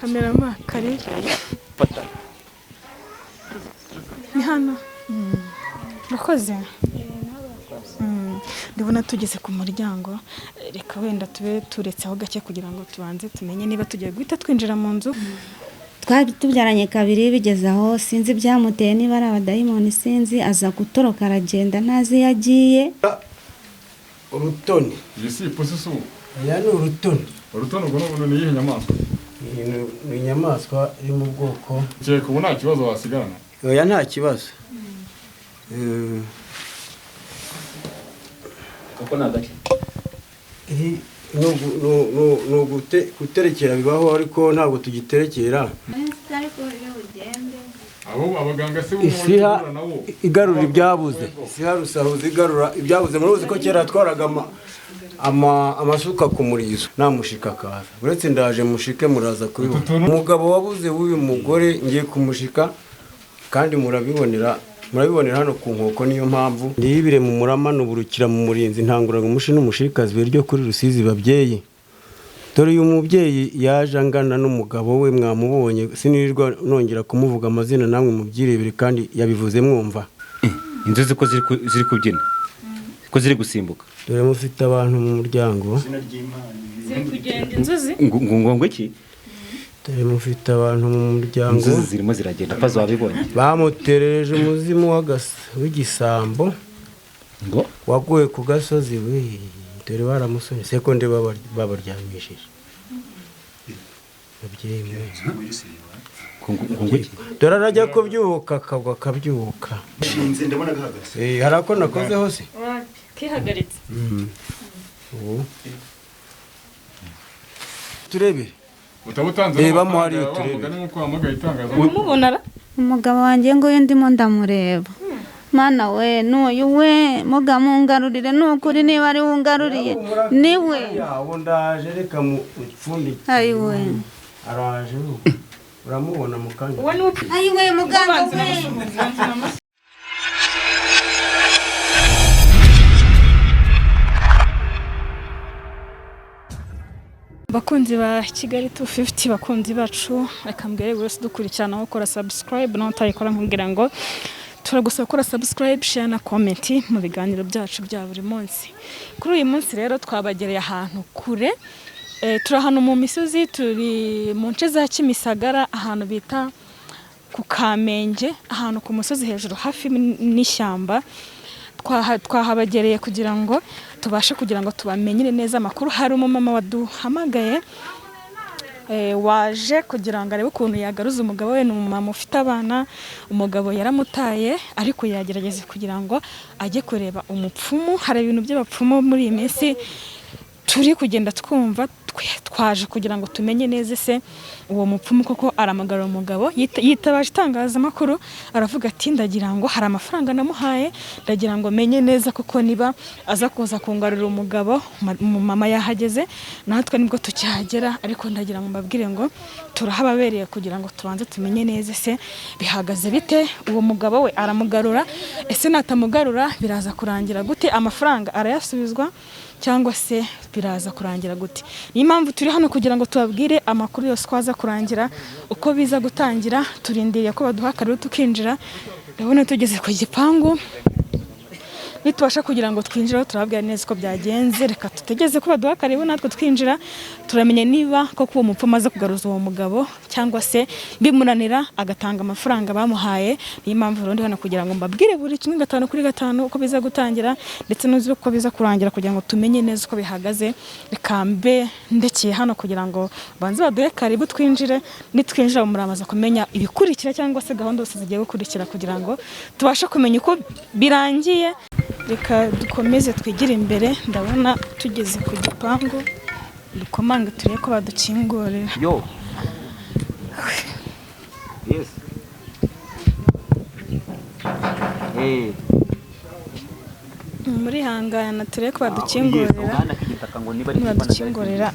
Kamerama kari fata ni hano urakoze ndabona tugeze ku muryango reka wenda tube turetseho gake kugira ngo tubanze tumenye niba tugiye guhita twinjira mu nzu. Twari tubyaranye kabiri bigeze aho sinzi byamuteye niba ari abadayimoni sinzi aza gutoroka aragenda ntazi yagiye. Urutoni yesi ipusisu ya ni urutoni ubwo ni yihe nyamaswa? ni inyamaswa iri mu bwoko Cyeka ubu nta kibazo wasigarana? oya nta kibazo uko nagake no guterekera bibaho ariko ntabwo tugiterekera. Abo abaganga se Isiha igarura ibyabuze, isiha rusahuza igarura ibyabuze. Muruzi ko kera twaraga amasuka ku murizo namushika kaza uretse ndaje mushike muraza kubibona. Umugabo wabuze w'uyu mugore ngiye kumushika kandi murabibonera hano ku nkoko. Niyo mpamvu ndibire mu murama n'uburukira mu murinzi ntangura umushi n'umushikazi ryo kuri Rusizi babyeyi. Dore uyu mubyeyi yaje angana n'umugabo we mwamubonye sinirirwa nongera kumuvuga amazina namwe mubyirebere kandi yabivuze mwumva. Inzuzi ko ziri kubyina ko ziri gusimbuka. Dore mufite abantu mu muryango Ziri kugenda inzuzi ngo iki? Dore mufite abantu mu muryango Inzuzi zirimo ziragenda pazo wabibonye. Bamuterereje umuzimu w'igisambo Ngo waguye ku gasozi we. Dore baramusonye sekonde babaryamishije. Babyeyi mwe dore arajya kubyuka akagwa akabyuka. Shinze ndabona gahagaze. Harako nakoze hose kihagaritse. turebe utabutanze reba mo hari turebe nuko hamagaye itangaza Umubonara Umugabo wanjye ngo yo ndimo ndamureba. Mana we n'uyu we mugamungarurire n'ukuri niba ari wungaruriye niwe. yawo ndaje reka mu upfundike. Ayi we Araje uramubona mu kanya. ayi we muganga we. Bakunzi ba Kigali 250 bakunzi bacu reka mbere wese dukurikirana gukora subscribe no utayikora nkubwira ngo turagusaba gukora subscribe share na comment mu biganiro byacu bya buri munsi. Kuri uyu munsi rero twabagereye ahantu kure turi ahantu mu misozi turi mu nce za Kimisagara ahantu bita ku Kamenge ahantu ku musozi hejuru hafi n'ishyamba. Twahabagereye kugira ngo tubashe kugira ngo tubamenyere neza amakuru. Hari umumama waduhamagaye waje kugira ngo arebe ukuntu yagaruza umugabo we. Ni umumama ufite abana, umugabo yaramutaye ariko yagerageza kugira ngo ajye kureba umupfumu. Hari ibintu by'abapfumu muri iyi minsi turi kugenda twumva twaje kugira ngo tumenye neza se uwo mupfumu koko aramagara umugabo. Yitabaje itangazamakuru aravuga ati ndagira ngo hari amafaranga namuhaye ndagira ngo menye neza koko niba aza kuza kungarura umugabo. Mama yahageze natwe nibwo tukihagera ariko ndagira ngo mbabwire ngo turahababereye kugira ngo tubanze tumenye neza se bihagaze bite. Uwo mugabo we aramugarura ese natamugarura biraza kurangira gute? Amafaranga arayasubizwa cyangwa se biraza kurangira gute? Ni impamvu turi hano kugira ngo tubabwire amakuru yose kwaza kurangira uko biza gutangira. Turindiriye ko baduha kare tukinjira. Ndabona tugeze ku gipangu nitubasha kugira ngo twinjire turababwira neza ko byagenze. Reka tutegeze ko baduha kare natwe twinjira turamenye niba koko uwo mupfumu aza kugaruza uwo mugabo cyangwa se bimunanira agatanga amafaranga bamuhaye. Ni impamvu rero ndi hano kugira ngo mbabwire buri kimwe 5 kuri 5 uko biza gutangira ndetse n'uzi uko biza kurangira kugira ngo tumenye neza uko bihagaze. Reka mbe ndekeye hano kugira ngo banze baduhe kare twinjire. Nitwinjira muramaza kumenya ibikurikira cyangwa se gahunda zose zigiye gukurikira kugira ngo tubashe kumenya uko birangiye. Reka dukomeze twigire imbere. Ndabona tugeze ku gipangu dukomanga turebe ko badukingurira. Yo yes muri hangana turebe ko badukingurira. Badukingurira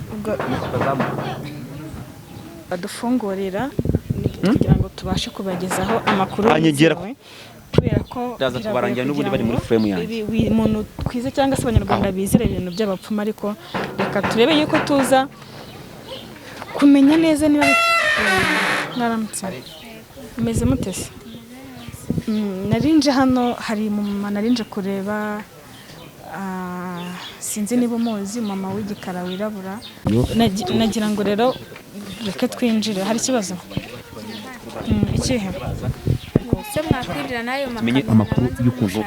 badufungurira kugira ngo tubashe kubagezaho amakuru yawe. Kubera ko ndaza kubarangira n'ubundi bari muri frame yanjye. Umuntu twize cyangwa se abanyarwanda bizire ibintu by'abapfumu ariko reka turebe yuko tuza kumenya neza niba Mwaramutse. Meze mutese? Narinje hano hari mama narinje kureba sinzi niba umuzi mama w'igikara wirabura. Nagira ngo rero reka twinjire. Hari ikibazo? Ikihe? Se mwakwinjira nayo tumenye amakuru y'ukuntu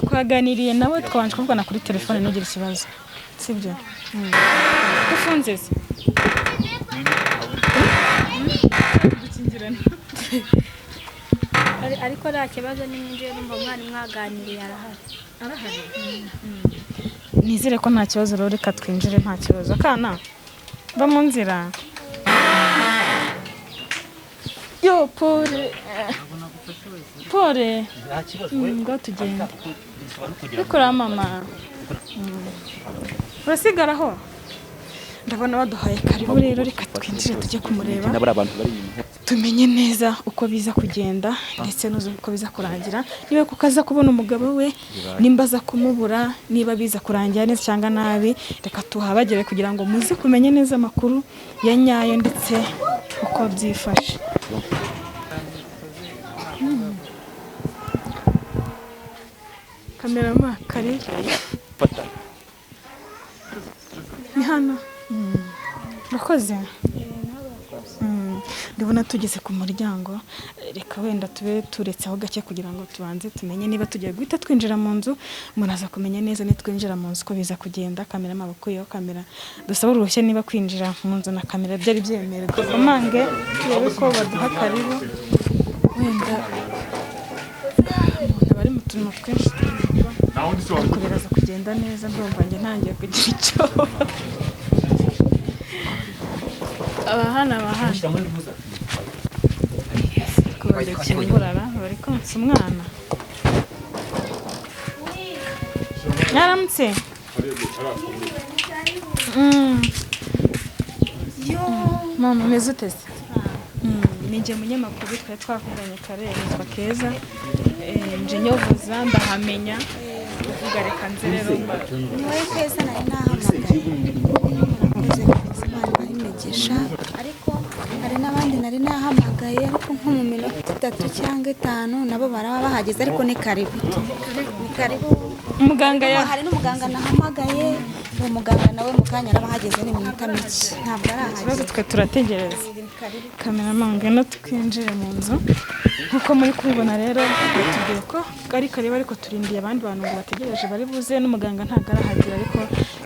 Twaganiriye nawe twabanje kuvugana kuri telefone nugira ikibazo. Sibyo? Ufunze se? ariko nta kibazo ninjye numva umwana mwaganiriye arahari. Nizere ko nta kibazo rero reka twinjire nta kibazo. Kana va mu nzira. Yo pole ngo tugende. Bikora mama. Urasigaraho? Ndabona baduhaye karibu rero reka twinjire tujye kumureba. Tumenye neza uko biza kugenda ndetse n'uko biza kurangira. Niba kukaza kubona umugabo we, nimba aza kumubura, niba biza kurangira neza cyangwa nabi, reka tuhabagere kugira ngo muze kumenye neza amakuru ya nyayo ndetse uko byifashe. Kamerama kari fata ni hano. Urakoze? Ndabona tugeze ku muryango, reka wenda tube turetse aho gake kugira ngo tubanze tumenye niba tugiye guhita twinjira mu nzu. Muraza kumenya neza ni twinjira mu nzu ko biza kugenda. Kamera mabakuyeho kamera, dusaba uruhushya niba kwinjira mu nzu na kamera byari byemerewe. Dukomange turebe ko baduha karibu. Wenda umuntu bari mu turimo twinshi ariko biraza kugenda neza. Ndumva njye ntangiye kugira icyo abahana bari kimburara bari konsa umwana. Mwaramutse? Mama meze utese? Ninjye munyamakuru twari twakuganye kare nitwa Keza. Nje nyovuza ndahamenya uvuga reka nze rero mba. Wowe Keza nari nahamagaye. Imigisha ariko hari n'abandi nari nahamagaye ariko nko mu minota 3 cyangwa 5 nabo baraba bahageze ariko ni karibu. Ni karibu. Umuganga hari n'umuganga nahamagaye, uwo muganga nawe mu kanya arabahageze ni minota mike. Ntabwo arahageze. Ikibazo twe turategereza. Kameraman ngeno twinjire mu nzu. Nkuko muri kubibona rero tubwiye ko ari karibu ariko turindiye abandi bantu ngo bategereje bari buze. N'umuganga ntabwo arahagera ariko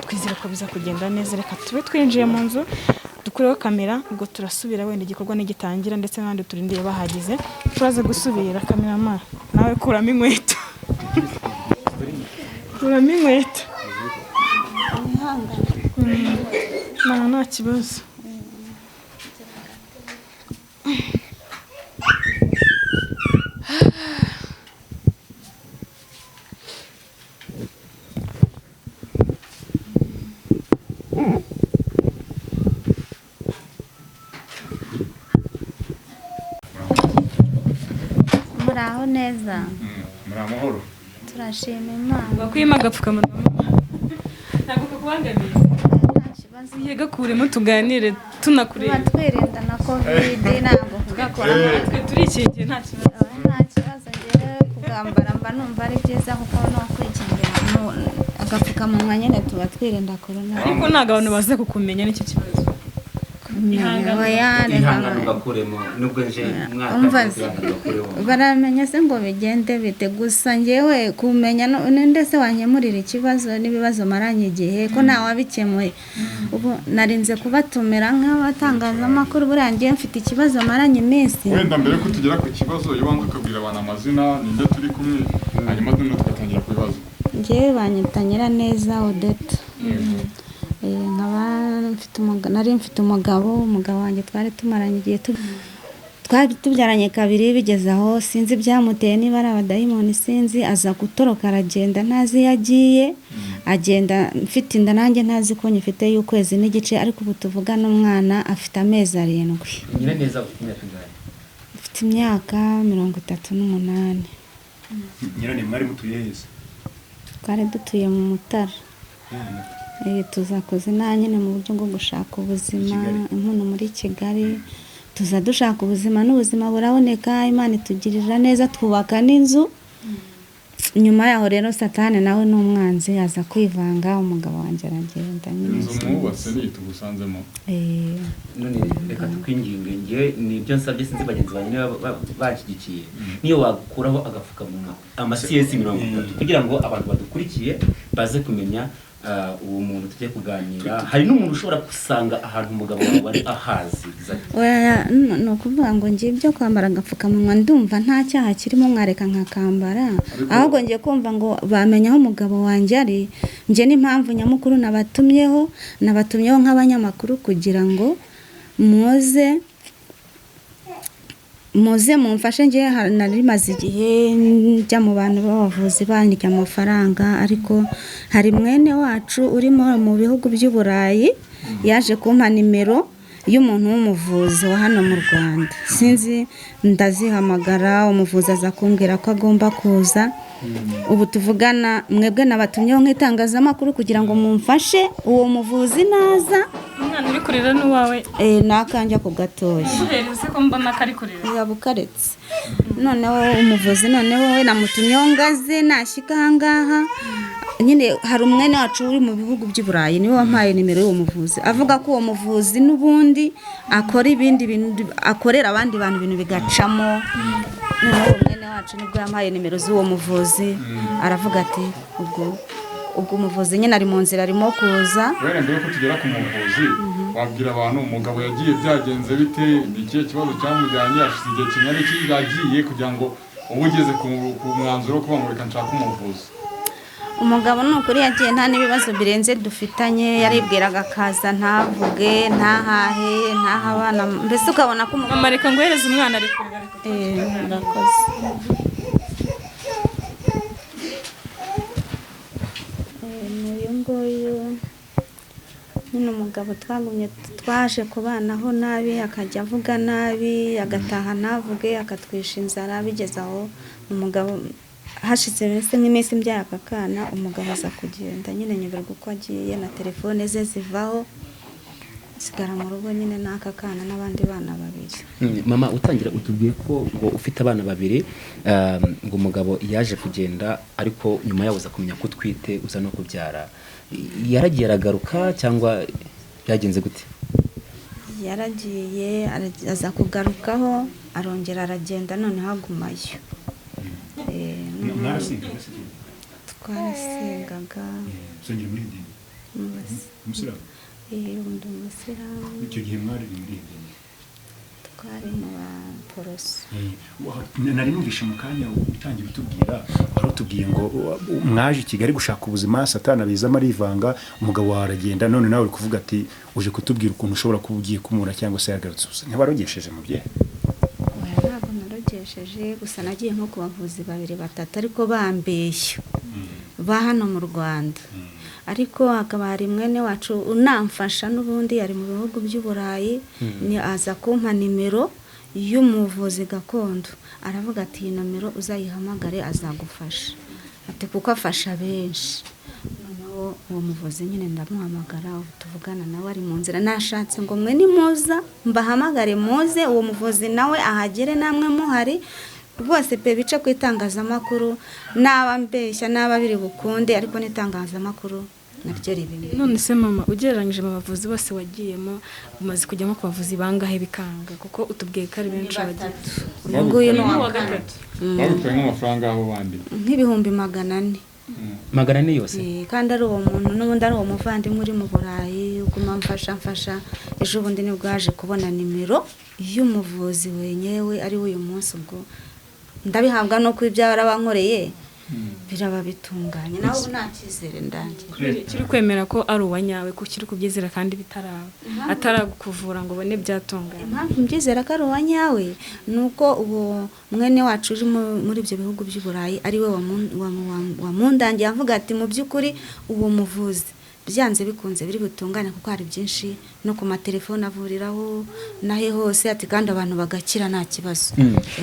twizere ko biza kugenda neza. Reka tube twinjiye mu nzu dukureho kamera ubwo turasubira wenda igikorwa nigitangira ndetse n'abandi turindiye bahagize. Turaza gusubira. Kameraman nawe kuramo inkweto. Kuramo inkweto. Nta kibazo. Muraho neza. muri amahoro. Turashima Imana. Bakwima agapfukamunwa. Ntabwo kakubangamiye. Yega kuremo tuganire tunakureba. Twirinda na covid ntabwo Gakora natwe turikingiye nta kibazo. nta kibazo ngewe kugambara mba numva ari byiza kuko no kwikingira agapfukamunwa nyine tuba twirinda corona. Ariko ntabwo abantu baze kukumenya n'icyo kibazo. ihangana ugakuremo nubwo nje mwaka baramenya se ngo bigende bite gusa ngewe kumenya ndetse wanyemurira ikibazo n'ibibazo maranye igihe ko nta wabikemuye. Ubu narinze kubatumira nk'abatangazamakuru burangiye mfite ikibazo maranye iminsi. Wenda mbere ko tugera ku kibazo ubanza ukabwira abantu amazina ninde turi kumwe hanyuma tugatangira ku bibazo. Ngewe banyita Nyiraneza Odette. Nari mfite umugabo wanjye twari tumaranye igihe twari tubyaranye kabiri bigeze aho sinzi byamuteye niba ari abadayimoni sinzi aza gutoroka aragenda ntazi yagiye agenda mfite inda nanjye ntazi ko nyifite y'ukwezi n'igice ariko ubu tuvugana umwana afite amezi 7. Nyiraneza ufite imyaka ingahe? Mfite imyaka 38. Nyirane mwari mutuye heza? Twari dutuye mu Mutara. Tuzakoze nyine mu buryo bwo gushaka ubuzima inkono muri Kigali tuza dushaka ubuzima n'ubuzima buraboneka, Imana itugirira neza twubaka n'inzu. Nyuma yaho rero Satani nawe n'umwanzi aza kwivanga, umugabo wanjye aragenda nyine. inzu mwubatse ni tugusanzemo. none reka tukwinginge ngewe nibyo nsabye sinzi bagenzi banjye niba bashyigikiye niyo wakuraho agapfukamunwa amasiyesi 30 kugira ngo abantu badukurikiye baze kumenya uwo muntu tujye kuganira. Hari n'umuntu ushobora gusanga ahantu umugabo wawe ari ahazi. No kuvuga ngo ngiye byo kwambara agapfukamunwa ndumva nta cyaha kirimo, mwareka nkakambara, ahubwo ngiye kumva ngo bamenya aho umugabo wanjye ari. Nje n'impamvu nyamukuru nabatumyeho nk'abanyamakuru kugira ngo muze mumfashe. Nje nari maze igihe njya mu bantu b'abavuzi bandika amafaranga, ariko hari mwene wacu urimo mu bihugu by'Uburayi yaje kumpa nimero y'umuntu w'umuvuzi wa hano mu Rwanda. Sinzi ndazihamagara, umuvuzi aza kumbwira ko agomba kuza. Ubu tuvugana mwebwe nabatumyeho nk'itangazamakuru kugira ngo mumfashe uwo muvuzi naza. Umwana uri kurira n'uwawe? Nakanja ku gatoya. Uhereze ko mbona kari kurira. Yabukaretse. Noneho umuvuzi we namutumyeho ngaze nashyika ahangaha. Nyine hari umwene wacu uri mu bihugu by'Uburayi niwe wampaye nimero y'uwo muvuzi, avuga ko uwo muvuzi n'ubundi akora ibindi bintu, akorera abandi bantu ibintu bigacamo. Noneho umwene wacu nibwo yampaye nimero z'uwo muvuzi, aravuga ati ubwo umuvuzi nyine ari mu nzira arimo kuza. Wenda mbere ko tugera ku muvuzi wabwira abantu umugabo yagiye byagenze bite, ni ikihe kibazo cyamujyanye, ashize igihe kingana iki yagiye kugira ngo ubu ugeze ku mwanzuro wo kuba ngo reka nshaka umuvuzi. Umugabo n'ukuri yagiye nta n'ibibazo birenze dufitanye, yaribwiraga akaza ntavuge ntahahe ntahabana, mbese ukabona ko umugabo reka nguhereze umwana ari kurira. murakoze. Uyu nguyu nyine umugabo twaje kubanaho nabi, akajya avuga nabi, agataha ntavuge, akatwisha inzara. Bigeze aho umugabo hashize nk'iminsi mbyaye aka kana, umugabo aza kugenda nyine nyoberwa uko agiye, na telefone ze zivaho, sigara mu rugo nyine n'aka kana n'abandi bana 2. Mama utangira utubwiye ko ngo ufite abana 2, ngo umugabo yaje kugenda ariko nyuma yaho uza kumenya ko utwite uza no kubyara. Yaragiye aragaruka cyangwa byagenze gute? Yaragiye aza kugarukaho, arongera aragenda, noneho agumayo. Twarasengaga. Sengera muri dini. Umusiramu. Undi umusiramu. Icyo gihe mwari muri dini. Twari mu baporoso. Nari numvishe mu kanya utangira utubwira, warutubwiye ngo mwaje i Kigali gushaka ubuzima, Satani abizamo arivanga, umugabo wawe aragenda, none nawe uri kuvuga ati uje kutubwira ukuntu ushobora kuba ugiye kumura cyangwa se yagarutse. Ntibarogesheje mu bye? Ntabwo narogesheje, gusa nagiye nko ku bavuzi 2-3 ariko bambeshya ba hano mu Rwanda. Ariko akaba hari mwene wacu unamfasha n'ubundi ari mu bihugu by'Uburayi, ni aza kumpa nimero y'umuvuzi gakondo, aravuga ati iyi nomero uzayihamagare azagufasha, ati kuko afasha benshi. Noneho uwo muvuzi nyine ndamuhamagara, ubu tuvugana nawe ari mu nzira. Nashatse ngo mwe nimuza mbahamagare muze, uwo muvuzi nawe ahagere namwe muhari rwose pe, bice ku itangazamakuru, naba mbeshya naba biri bukunde, ariko n'itangazamakuru naryo ribi. None se mama, ugereranyije mu bavuzi bose wagiyemo, umaze kujyamo ku bavuzi bangahe bikanga? Kuko utubwiye ko ari benshi bagiye. Uyu nguyu ni uwa 3. Barukuye nk'amafaranga aho bandi nk'ibihumbi 400. 400 yose? Kandi ari uwo muntu n'ubundi ari uwo muvandimwe uri mu Burayi, uguma mfasha. Ejo bundi nibwo yaje kubona nimero y'umuvuzi wenyewe ari uyu munsi, ubwo ndabihabwa no kwibyara bankoreye biraba bitunganye. Nawe nta cyizere ndangiye. Kiri kwemera ko ari uwanyawe, ko kiri kubyizera kandi bitaraba ataragukuvura ngo bone byatunganye. Impamvu mbyizera ko ari uwanyawe nuko uwo mwene wacu uri muri ibyo bihugu by'Uburayi ari we wamundangiye, avuga ati mu by'ukuri uwo muvuzi byanze bikunze biri butungane kuko hari byinshi no ku matelefone avuriraho nahe hose ati kandi abantu bagakira nta kibazo.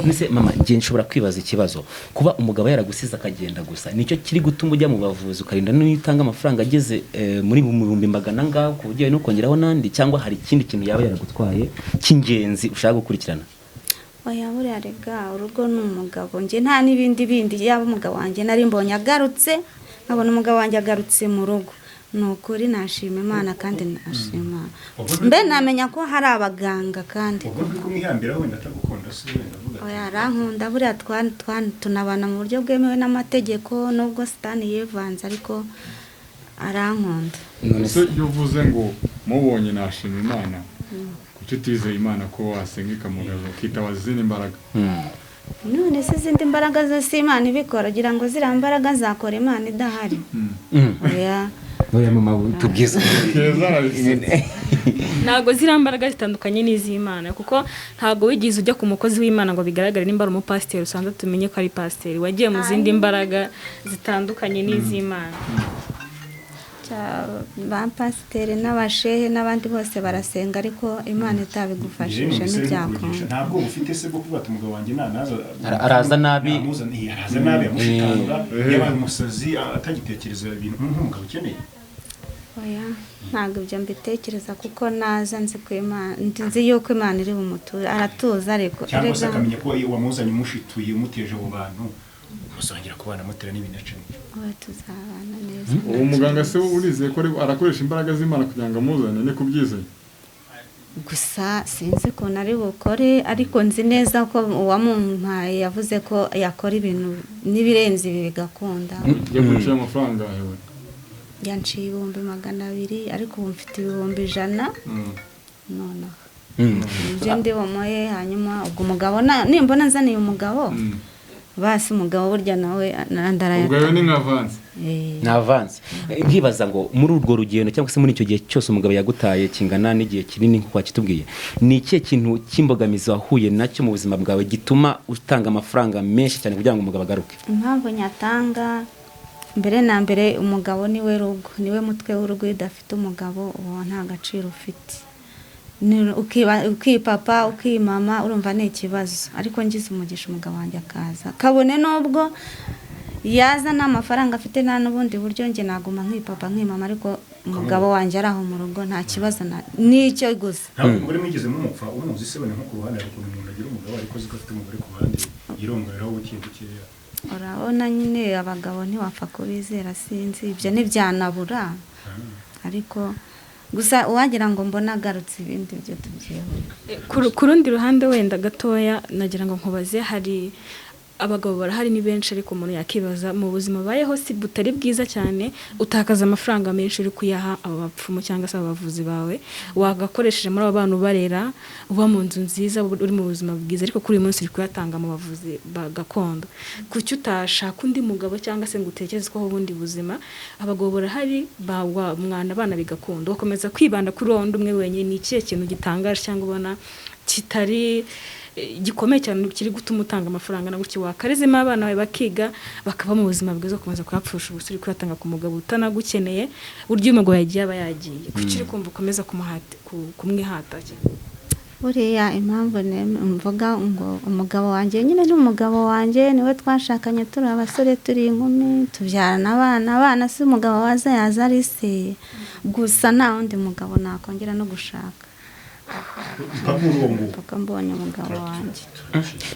Nise mama ngiye nshobora kwibaza ikibazo kuba umugabo yaragusize akagenda gusa nicyo kiri gutuma ujya mu bavuzi ukarinda n'uyitanga amafaranga ageze muri 100,000 ngaho ku buryo no kongeraho nandi cyangwa hari ikindi kintu yaba yaragutwaye cy'ingenzi ushaka gukurikirana? Oya buriya rega urugo n'umugabo nge nta n'ibindi bindi yaba umugabo wanjye nari mbonye agarutse nkabona umugabo wanjye agarutse mu rugo nukuri nashima Imana kandi nashima mbe namenya ko hari abaganga kandi kumwihambira wenda atagukunda se wenda avuga oya arankunda buriya tunabana mu buryo bwemewe n'amategeko nubwo Satani yevanze ariko arankunda. None se iyo uvuze ngo mubonye nashima Imana kuki utizeye Imana ko wasenga ikamugaza ukitabaza izindi imbaraga? None se izindi mbaraga zose Imana ibikora kugira ngo ziriya mbaraga zakora Imana idahari. Oya mama tubwiza ntago ziriya mbaraga zitandukanye n'iz'Imana kuko ntago wigize ujya ku mukozi w'Imana ngo bigaragare nimba ari umupasiteri usanze tumenye ko ari pasiteri wagiye mu zindi mbaraga zitandukanye n'iz'Imana. Ba pasiteri n'abashehe n'abandi bose barasenga ariko Imana itabigufashije ntibyakunda. Ntabwo ufite se bwo kuvuga ati umugabo wanjye nanaza araza nabi amushikanga yabaye umusazi atagitekereza ibintu nk'umugabo ukeneye. Oya ntabwo ibyo mbitekereza kuko naza nzi ko Imana nzi yuko Imana iri bumuture aratuza ariko cyangwa se akamenya ko wamuzanye umushituye umuteje abo bantu musongera kubana mutera n'ibinacanye. Oya tuzabana neza. Uwo muganga se urizeye ko arakoresha imbaraga z'Imana kugira ngo amuzane ne kubyizeye? Gusa sinzi ko nari bukore ariko nzi neza ko uwamumpaye yavuze ko yakora ibintu n'ibirenze ibi bigakunda. Yaguciye amafaranga yawe? Yanciye 200 ariko ubu mfite 100 none ibyo ndi bomoye hanyuma ubwo umugabo nimbona nzaniye umugabo basi umugabo burya nawe ndaraya. Ubwo ni nk'avance. N'avance. Nkibaza ngo muri urwo rugendo cyangwa se muri icyo gihe cyose umugabo yagutaye kingana n'igihe kinini nko kitubwiye ni ikihe kintu cy'imbogamizi wahuye nacyo mu buzima bwawe gituma utanga amafaranga menshi cyane kugira ngo umugabo agaruke? Impamvu nyatanga mbere na mbere umugabo niwe rugo niwe mutwe w'urugo idafite umugabo uwo nta gaciro ufite. Ukipapa ukimama urumva ni ikibazo ariko ngize umugisha umugabo wanjye akaza kabone nubwo yaza n'amafaranga afite nta n'ubundi buryo nge naguma nkipapa nkimama ariko umugabo wanjye araho mu rugo nta kibazo n'icyo gusa. Umugore mwigeze mumupfa umuzi se bone nko ku ruhande ariko umuntu agira umugabo ariko ziko afite umugore ku ruhande yirongoreraho bukeya. Urabona nyine abagabo ntiwapfa kubizera sinzi ibyo ntibyanabura ariko gusa uwagira ngo mbona agarutse ibindi byo tubyeho. Ku rundi ruhande wenda gatoya nagira ngo nkubaze hari abagabo barahari ni benshi ariko umuntu yakibaza mu buzima bayeho si butari bwiza cyane utakaza amafaranga menshi uri kuyaha abapfumu cyangwa se abavuzi bawe wagakoresheje muri abo bantu barera uba mu nzu nziza uri mu buzima bwiza ariko kuri uyu munsi uri kuyatanga mu bavuzi gakondo. Kuki utashaka undi mugabo cyangwa se ngo utekereze ko ubundi buzima abagabo barahari bawa mwana abana bigakondo ukomeza kwibanda kuri wundi umwe wenyine ni ikihe kintu gitangaje cyangwa ubona kitari gikomeye cyane kiri gutuma utanga amafaranga na gutyo wakarizima abana bawe bakiga bakaba mu buzima bwiza kumaza kuyapfusha ubusuri kuyatanga ku mugabo utanagukeneye buryo umugabo yagiye aba yagiye kuki uri kumva ukomeza kumwihata cyane? Buriya impamvu mvuga ngo umugabo wanjye nyine ni umugabo wanjye niwe twashakanye turi abasore turi inkumi tubyarana abana si umugabo waza yaza ari se gusa nta wundi mugabo nakongera no gushaka paka mbonye umugabo wanjye.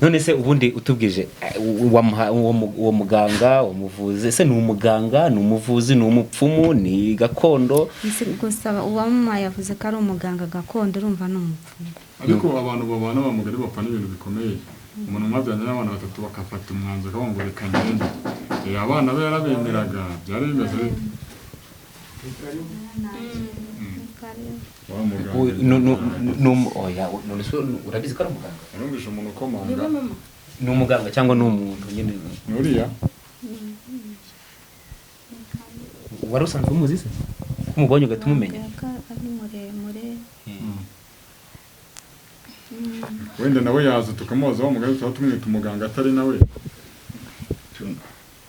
None se ubundi utubwije uwo muganga umuvuzi se ni umuganga ni umuvuzi ni umupfumu ni gakondo? Gusa uwamama yavuze ko ari umuganga gakondo urumva ni umupfumu. Ariko abantu babana bamugari bapfa n'ibintu bikomeye. Umuntu mwabyanye n'abana 3 bakafata umwanzuro ngo reka ngende. Abana be yarabemeraga byari bimeze urabizi ko ari umuganga? Urumvisha umuntu ukomanga ni umuganga cyangwa ni umuntu nyine nuriya wari usanzwe umuzi se kumubonye ugatuma umenya ari muremure wenda nawe yaza tukamubaza wa muganga tuba tumwita umuganga atari nawe.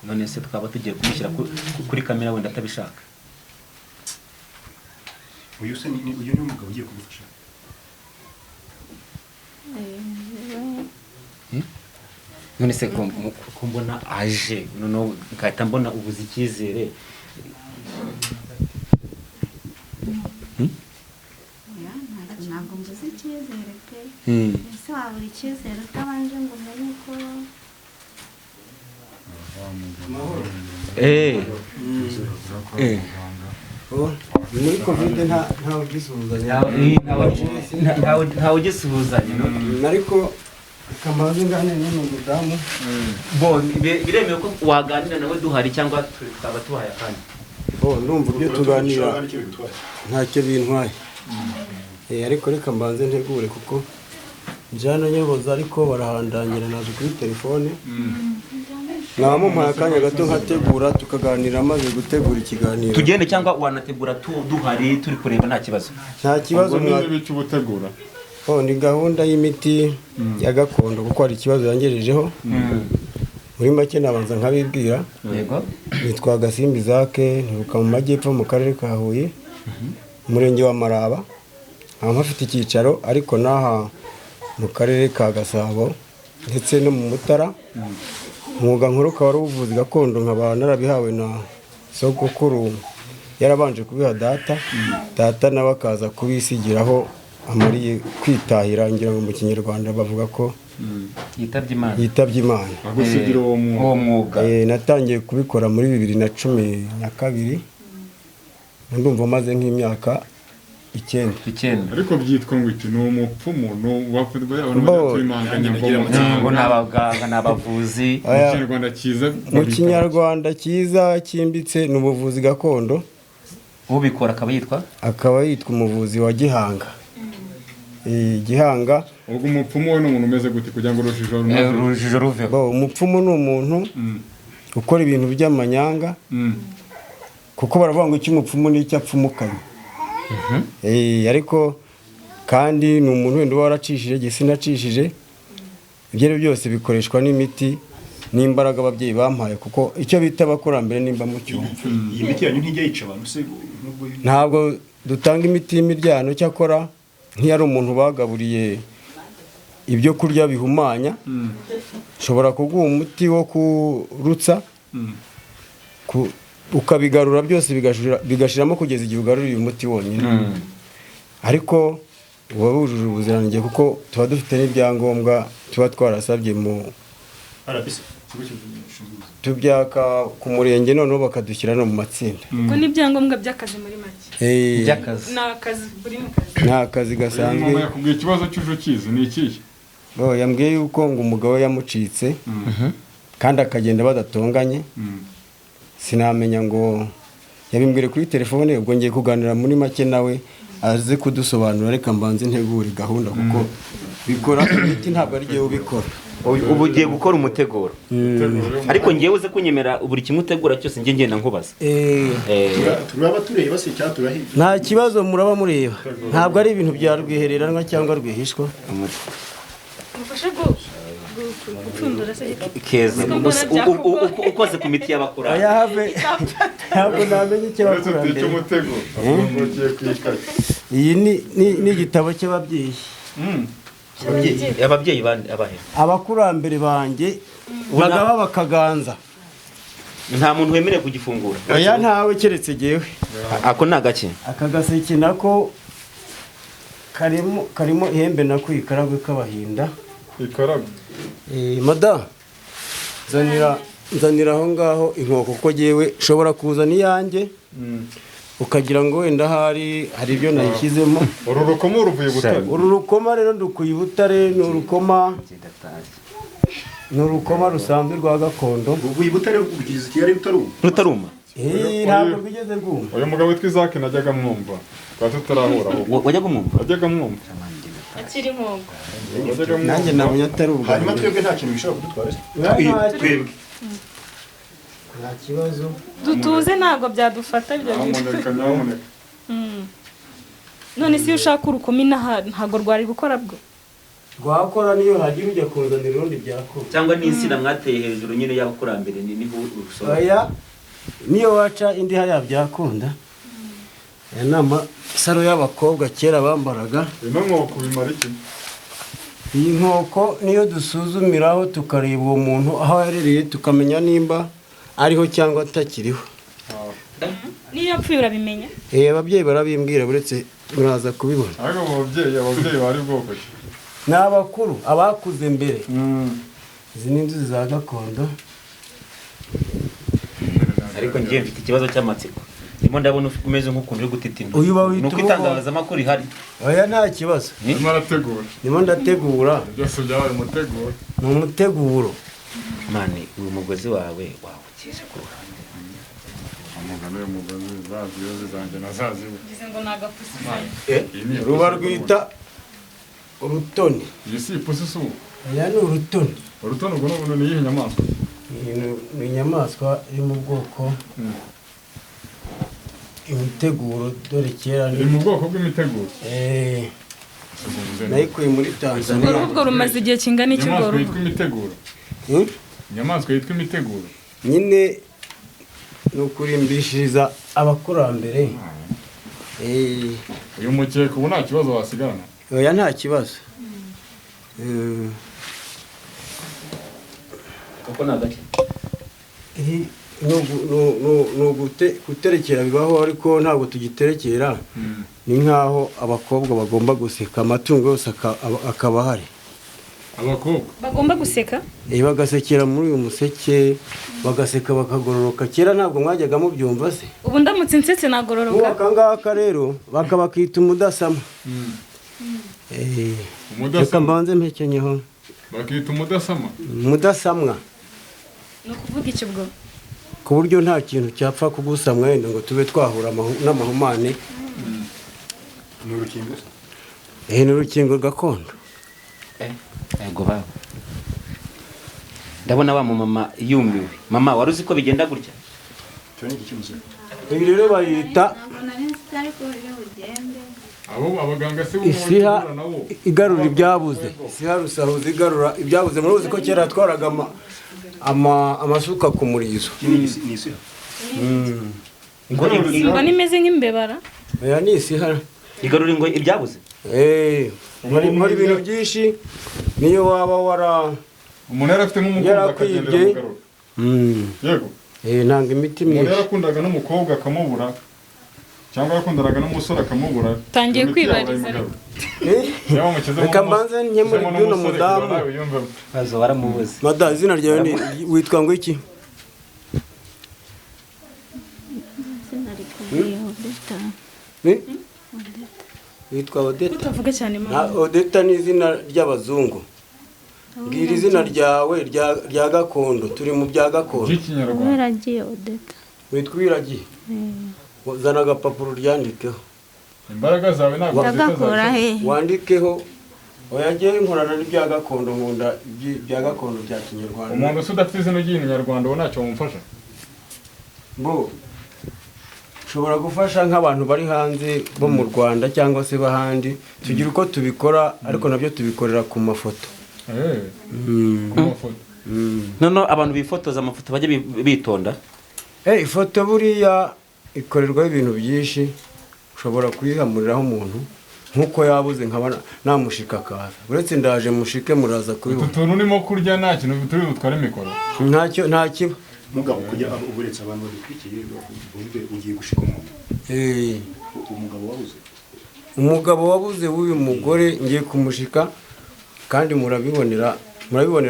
None se tukaba tugiye kumushyira kuri kamera wenda atabishaka? uyu se ni umugabo ugiye kugufasha. none se ko mbona aje noneho nkahita mbona ubuze icyizere. ntabwo mbuze icyizere pe. ese wabura icyizere utabanje ngo umenye ko muri kovide ntawe ugisuhuzanya, ntawe ugisuhuzanya. ariko kamaze ngane n'uyu mudamu biremewe ko waganira nawe duhari cyangwa tukaba tubaye akanya. ndumva ibyo tuganira ntacyo bintwaye. ariko reka mbanze ntegure kuko njyana nyoboza ariko barahandangira naje kuri telefone. mwamumpaye akanya gato nkategura tukaganira, maze gutegura ikiganiro tugende cyangwa wanategura duhari turi kureba nta kibazo. nta kibazo. n'ibiki ubutegura ni gahunda y'imiti ya gakondo kuko hari ikibazo yangejejeho. muri make nabanza nkabibwira. yego. nitwa Gasimbi Zake, nturuka mu majyepfo mu karere ka Huye, umurenge wa Maraba. nkaba mfite icyicaro ariko n'aha mu karere ka Gasabo ndetse no mu Mutara. umwuga nkuru ukaba ari ubuvuzi gakondo, nkaba narabihawe na sogokuru yarabanje kubiha data nawe akaza kubisigiraho amariye kwitahira. ngira ngo mu kinyarwanda bavuga ko yitabye Imana. agusigira uwo mwuga. natangiye kubikora muri 2012, ndumva maze nk'imyaka 9. ariko byitwa ngo iki ni umupfumu ngo n'abaganga n'abavuzi. mu kinyarwanda cyiza cyimbitse ni ubuvuzi gakondo. ubikora akaba yitwa umuvuzi wa Gihanga. Gihanga. ubwo umupfumu we ni umuntu umeze gute kugira ngo urujijo ruveho? umupfumu ni umuntu ukora ibintu by'amanyanga, kuko baravuga ngo icyo umupfumu n'icyo apfumukanye. ariko kandi ni umuntu wenda uba waracishije gisi nacishije. ibyo byose bikoreshwa n'imiti n'imbaraga ababyeyi bampaye, kuko icyo bita abakurambere nimba mu cyumba. iyi miti yanyu ntijya yica abantu se? ntabwo dutanga imiti y'imiryano, cyakora nk'iyari umuntu bagaburiye ibyo kurya bihumanya, ushobora kuguha umuti wo kurutsa ukabigarura byose bigashiramo kugeza igihe ugaruriye umuti wonyine. ariko uba wujuje ubuziranenge kuko tuba dufite n'ibyangombwa tuba twarasabye tubyaka ku murenge, noneho bakadushyira no mu matsinda. ubwo n'ibyangombwa by'akazi muri make. by'akazi ni akazi buri mu kazi. nta kazi gasanzwe. yakubwiye ikibazo cy'uje ukizi ni ikihe? yambwiye yuko ngo umugabo yamucitse kandi akagenda badatonganye. sinamenya ngo yabimbwire kuri telefone. ubwo ngiye kuganira muri make nawe aze kudusobanura. reka mbanze ntegure gahunda kuko bikora imiti ntabwo ari jyewe ubikora. ubu ugiye gukora umuteguro, ariko ngewe uze kunyemera buri kimwe utegura cyose njye ngenda nkubaza. turaba tureba se cyangwa turahita? nta kibazo, muraba mureba. ntabwo ari ibintu bya rwihereranwa cyangwa rwihishwa. mufashe gupfundura se keza ukoze ku miti y'abakurambere. ntabwo namenye icyo abakurambere. iyi ni igitabo cy'ababyeyi. ababyeyi abahe? abakurambere banjye bagaba bakaganza. nta muntu wemerewe kugifungura? ntawe keretse jyewe. ako ni agake. aka gaseke nako karimo ihembe nako ikaragwe k'abahinda. mada nzanira aho ngaho inkoko, kuko jyewe nshobora kuzana iyanjye ukagira ngo wenda hari ibyo nayishyizemo. uru rukoma uruvuye Butare? uru rukoma rero ndukuye Butare. ni urukoma rusanzwe rwa gakondo. uvuye Butare kugeza Kigali rutaruma? ntabwo rwigeze rwumva. uyu mugabo witwa Isaac najyaga mwumva twari tutarahura. wajyaga mwumva akiri nkongo. nanjye nabonye atari ubwo. hanyuma twebwe nta kintu bishobora kudutwara? twebwe nta kibazo. dutuze ntabwo byadufata ibyo nyamuneka nyamuneka. none se iyo ushaka urukumi ntabwo rwari gukora bwo? rwakora niyo hagiye ujya kuzanira urundi byakora. cyangwa n'insina mwateye hejuru nyine y'abakurambere niho urusoro. niyo waca indi hariya byakunda. aya nama saro y'abakobwa kera bambaraga. ino nkoko bimara iki? Iyi nkoko niyo dusuzumiraho tukareba uwo muntu aho yarereye tukamenya nimba ariho cyangwa atakiriho. niyo yapfuye urabimenya? Ababyeyi barabimbwira buretse mwaza kubibona. ariko ababyeyi bari bwoko ki? Ni abakuru abakuze mbere. Izi ni inzuzi za gakondo. ariko ngiye mfite ikibazo cy'amatsiko. Ndimo ndabona umeze nk'ukuntu uri gutitima. Uyu bawita nuko itangazamakuru ihari. Oya nta kibazo. Ndimo arategura. Ndimo ndategura. Byose byabaye umuteguro. Ni umuteguro. Mane uyu mugozi wawe wawukije ku ruhande. Amugano y'umugozi zaziyo zanjye nazaziwe. Ngize ngo nagapusi. Ruba rwita urutoni. Iyi si ipusi su. Aya ni urutoni. Urutoni ubwo n'ubundi ni iyihe nyamaswa? Ni inyamaswa iri mu bwoko imiteguro dore kera iri mu bwoko bw'imiteguro. nayikuye muri Tanzania. Urubwo rumaze igihe kingana iki Inyamaswa ngoro? yitwa imiteguro. Inyamaswa yitwa imiteguro. Nyine ni ukurimbishiriza abakurambere. Uyu mukeka ubu nta kibazo wasigarana? Oya nta kibazo. Kuko nagake. Guterekera bibaho ariko ntabwo tugiterekera. Ni nkaho abakobwa bagomba guseka amatungo yose akaba ahari. Abakobwa Bagomba guseka? Bagasekera muri uyu museke bagaseka bakagororoka. Kera ntabwo mwajyaga mubyumva se? Ubu ndamutse nsetse nagororoka. Aka ngaka rero bakabakita umudasama. Reka mbanze mpekenyeho. bakita umudasama. Mudasamwa. Ni ukuvuga iki ubwo? Ku buryo nta kintu cyapfa kugusamwa wenda ngo tube twahura n'amahumane. Ni urukingo? Ni urukingo gakondo. Yego baba. Ndabona wa mama yumiwe. Mama wari uzi ko bigenda gutya? Cyo ni ikimuzo. Ibi rero bayita abo abaganga se isiha igarura ibyabuze. Isiha rusahuza igarura ibyabuze. Muruzi ko kera twaraga amasuka ku murizo. Ni isiha. Ngo nimeze nk'imbebara? Oya ni isiha. Igarura ngo ibyabuze? Muri ibintu byinshi niyo waba umuntu yarafite nk'umukobwa akagendera mu garura. Yego. Nanga imiti Umuntu myinshi. yarakundaga n'umukobwa akamubura cyangwa yakundanaga n'umusore akamubura. Tangiye kwibariza rero. Reka mbanze nkemure by'uno mudamu. Bazo baramubuze. Mada izina ryawe ni witwa ngo iki? Witwa Odeta. Utavuga cyane mama. Odeta ni izina ry'abazungu. Mbwira izina ryawe rya gakondo. Turi mu bya gakondo. Ry'ikinyarwanda. Wiragiye Odeta. Witwa Wiragiye. Zana agapapuro ryandikeho. Imbaraga zawe ntabwo Ndagakura he? Wandikeho. Oyagiye nkorana n'ibya gakondo nkunda ibya gakondo bya kinyarwanda. umuntu se udafite izina ry'ikinyarwanda uwo ntacyo wamufasha. Bo ushobora gufasha nk'abantu bari hanze bo mu Rwanda cyangwa se bahandi tugira uko tubikora ariko nabyo tubikorera ku mafoto. Ku mafoto. Nono abantu bifotoza amafoto bajye bitonda. Ifoto buriya ikorerwaho ibintu byinshi. Ushobora kuyihamuriraho umuntu nkuko yabuze nkaba namushika akaza. Uretse ndaje mushike muraza kubibona. Utu tuntu urimo kurya nta kintu turi butware mikoro. Nta kiba. Umugabo kujya uburetse abantu badukurikiye bumve ugiye gushika umuntu. Umugabo wabuze w'uyu mugore ngiye kumushika kandi murabibonera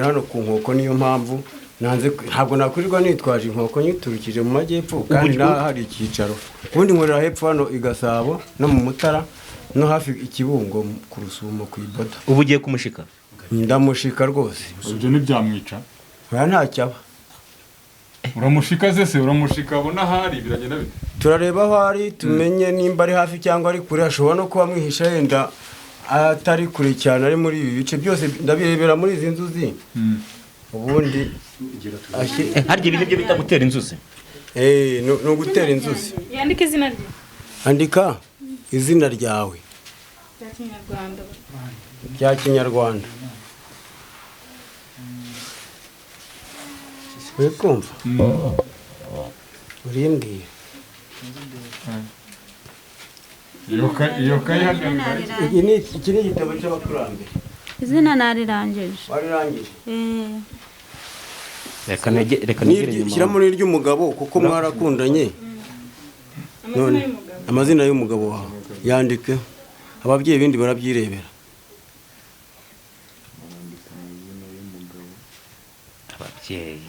hano ku nkoko. Niyo mpamvu nanze ntabwo nakwirirwa nitwaje inkoko nyiturukije mu majyepfo kandi hari icyicaro. Ubundi nkorera hepfo hano i Gasabo no mu Mutara no hafi ikibungo ku Rusumo ku Iboda. Ubu ugiye kumushika? Ndamushika rwose. Ibyo ntibyamwica. Oya ntacyaba. Uramushika se uramushika abona hari biragenda bite? Turareba aho ari tumenye nimba ari hafi cyangwa ari kure. Ashobora no kuba mwihisha yenda atari kure cyane ari muri ibi bice byose ndabirebera muri izi nzuzi. Ubundi harya ibintu byo bita gutera inzuzi? ni ugutera inzuzi. Yandike izina rye. Andika izina ryawe Rya Kinyarwanda. rya Kinyarwanda. Uri kumva? Urimbwira. iyo kayi hagaragara iki ni igitabo cy'abakurambere. izina narirangije. Warirangije? reka nigire nyuma. Shyira muri ry'umugabo kuko mwarakundanye. None amazina y'umugabo wawe yandike. Ababyeyi bindi barabyirebera. Ababyeyi.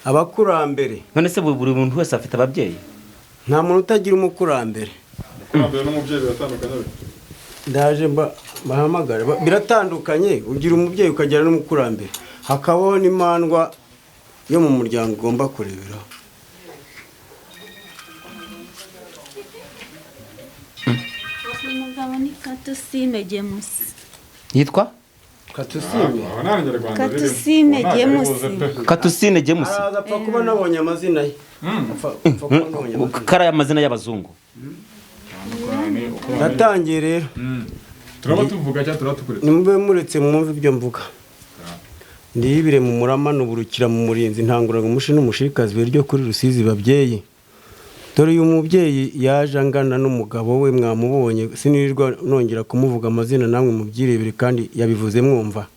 Abakurambere. None se buri muntu wese afite ababyeyi? Nta muntu utagira umukurambere. umukurambere n'umubyeyi biratandukanye. Ndaje bahamagara biratandukanye. Ugira umubyeyi ukagira n'umukurambere. Hakabaho n'imandwa yo mu muryango ugomba kureberaho. Umugabo ni Katusime Gemusi. Yitwa Katusime. Katusime Gemusi. Katusine James. Apfa kuba nabonye amazina ye. Kara amazina y'abazungu. Natangiye rero. Turaba tuvuga cyangwa turatukure. Nimube muretse mwumve ibyo mvuga. Ndibire mu murama n'uburukira mu murinzi ntanguraga umushi n'umushikazi ryo kuri Rusizi babyeyi. Dore uyu mubyeyi yaje angana n'umugabo we mwamubonye sinirirwa nongera kumuvuga amazina namwe mubyirebere kandi yabivuze mwumva.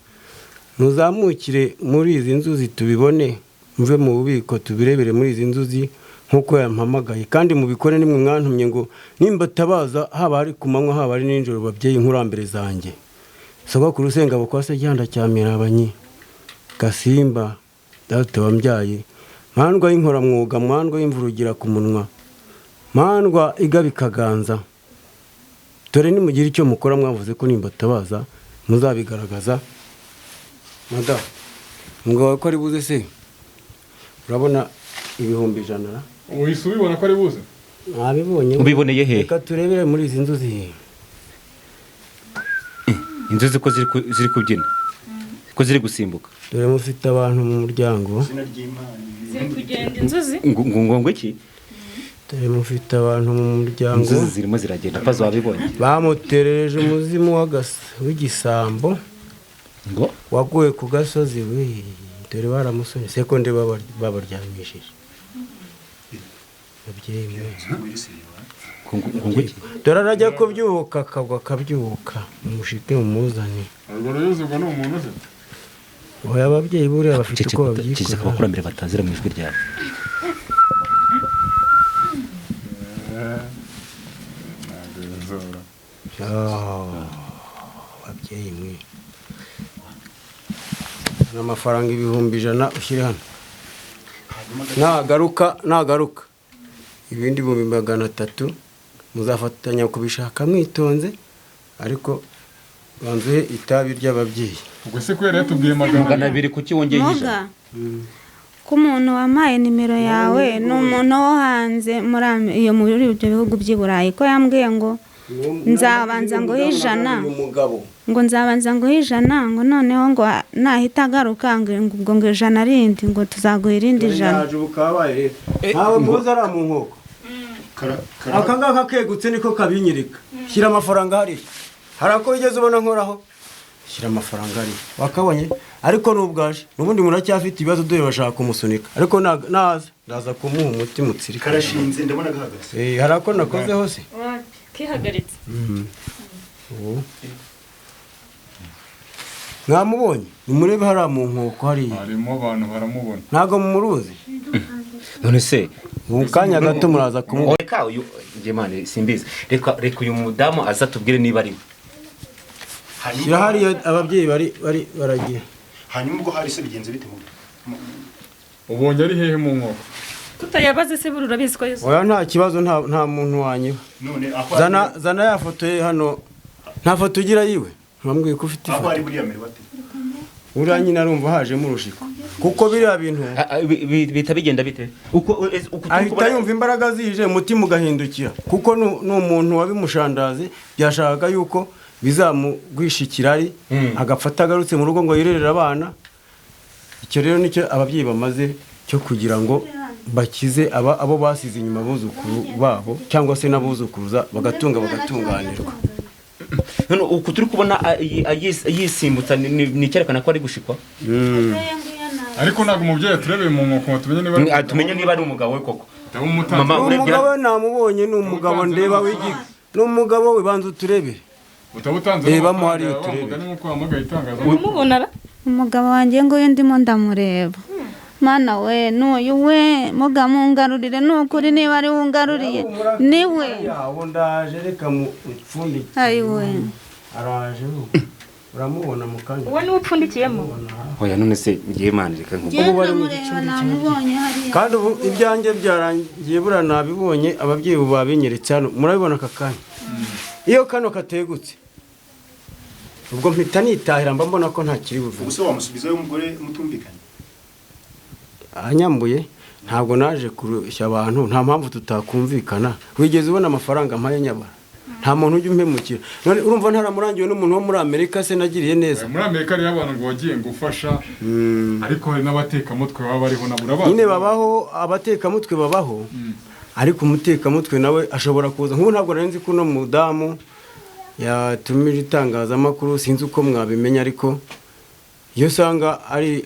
Ntuzamukire muri izi nzuzi tubibone mve mu bubiko tubirebere muri izi nzuzi nkuko yampamagaye kandi mubikore nimwe mwantumye ngo nimba tabaza haba ari kumanywa haba ari ninjoro babyeyi nkurambere zanjye. Sogokuru Sengabo kwa se Yenda cyamira abanyi. Gasimba data wambyaye. Mandwa y'inkora mwuga mwandwa y'imvurugira ku munwa. Mandwa igabikaganza. Dore nimugira icyo mukora mwavuze ko nimba tabaza muzabigaragaza. Mada. Ngo ko ari buze se. Urabona ibihumbi 100. Uhise ubibona ko ari buze? Nabibonye. Ubiboneye he? Reka turebere muri izi nzuzi. Inzuzi ko ziri kubyina. Ko ziri gusimbuka. Dore mufite abantu mu muryango. Ziri kugenda inzuzi. Ngo iki? Dore mufite abantu mu muryango. Inzuzi zirimo ziragenda pazo wabibonye. Bamuterereje umuzimu w'igisambo. Ngo Waguye ku gasozi we. Dore baramusonye sekonde babaryamishije. Babyeyi ngo iki? Dore arajya kubyuka akagwa kabyuka umushike umuzane. Urwo ruyuzi ngo ni umuntu uze. Oya ababyeyi buriya bafite uko babyikora. Cece abakurambere batazira mu ijwi ryabo. Babyeyi mwe. N'amafaranga ibihumbi 100 ushyire hano. Nagaruka. Ibindi 300 muzafatanya kubishaka mwitonze ariko banzuye itabi ry'ababyeyi. Ubwo se kwera yatubwiye 200 kuki wongeye Muga. Ku muntu wamaye nimero yawe n'umuntu wo hanze muri ibyo bihugu by'i Burayi ko yambwiye ngo nzabanza ngo 100 ngo nzabanza ngo 100 ngo noneho ngo nahita agaruka ngo ubwo ngo 100 rindi ngo tuzaguha irindi 100. Ntawe muza ari mu nkoko. Akangaka kegutse niko kabinyirika. Shyira amafaranga hari. Harako bigeze ubona nkoraho. Shyira amafaranga hari. Wakabonye ariko nubwaje. Nubundi muracyafite ibibazo dore bashaka kumusunika. Ariko ndaza kumuha umuti mutsiri. Karashinze ndabona gahagaze. Harako nakoze hose. Kihagaritse. Mwamubonye nimurebe hari mu nkoko hari. Harimo abantu baramubona. Ntago mumuruzi. None se mukanya gato muraza kumubona. Reka uyu Gemane simbizi. Reka uyu mudamu aza tubwire niba ari. Shyira hari ababyeyi bari baragiye. Hanyuma ubwo hari se bigenze bite mu? Ubonye ari hehe mu nkoko? Tutayabaze se buri urabizi ko Yesu. Oya nta kibazo nta muntu wanyiba. None Zana ya foto ye hano. Nta foto ugira yiwe. Mwambwiye ko ufite aho ifoto. ari buriya mbere bate? Uriya nyine arumva haje mu rushiko. Kuko biriya bintu bita bigenda bite? Uko ahita yumva imbaraga zije umutima ugahindukira. Kuko n'umuntu wabimushandaze byashakaga yuko bizamugwishikirari agafata agarutse mu rugo ngo yirerera abana. Icyo rero nicyo ababyeyi bamaze cyo kugira ngo bakize abo basize inyuma buzukuru babo cyangwa se nabuzukuruza bagatunganirwa. None uko turi kubona yisimbutsa ni cyerekana ko ari gushikwa. Ariko ntago umubyeyi turebeye mu nkoko tumenye niba ari umugabo we koko. Mama umugabo namubonye ni umugabo ndeba n'umugabo we banza uturebe utabutanze reba mo hari uturebe mugani nkuko wamagaye itangaza umubona umugabo wanjye ngo uyu ndimo ndamureba mana we n'uyu we mugamungarurire n'ukuri niba ari wungaruriye niwe yawo ndaje reka mu upfundike ayiwe araje uramubona mu kanya uwo niwe upfundikiyemo oya none se ngiye manje reka nkuko ngenda mureba namubonye hariya kandi ubu ibyanjye byarangiye bura nabibonye ababyeyi ubu babinyeretse hano murabibona aka kanya iyo kano kategutse ubwo mpita nitahira mba mbona ko nta kiri buvuge ubuse wamusubizayo umugore mutumvikanye anyambuye ntabwo naje kurushya abantu nta mpamvu tutakumvikana wigeze ubona amafaranga mpaye nyabara nta muntu ujya umpemukira none urumva ntaramurangiwe n'umuntu wo muri Amerika se nagiriye neza muri Amerika rero abantu ngo wagiye gufasha ariko hari n'abatekamutwe baba bariho nabura nyine babaho abatekamutwe babaho ariko umutekamutwe nawe ashobora kuza nk'ubu ntabwo nari nzi ko uno mudamu yatumije itangazamakuru sinzi uko mwabimenya ariko iyo usanga ari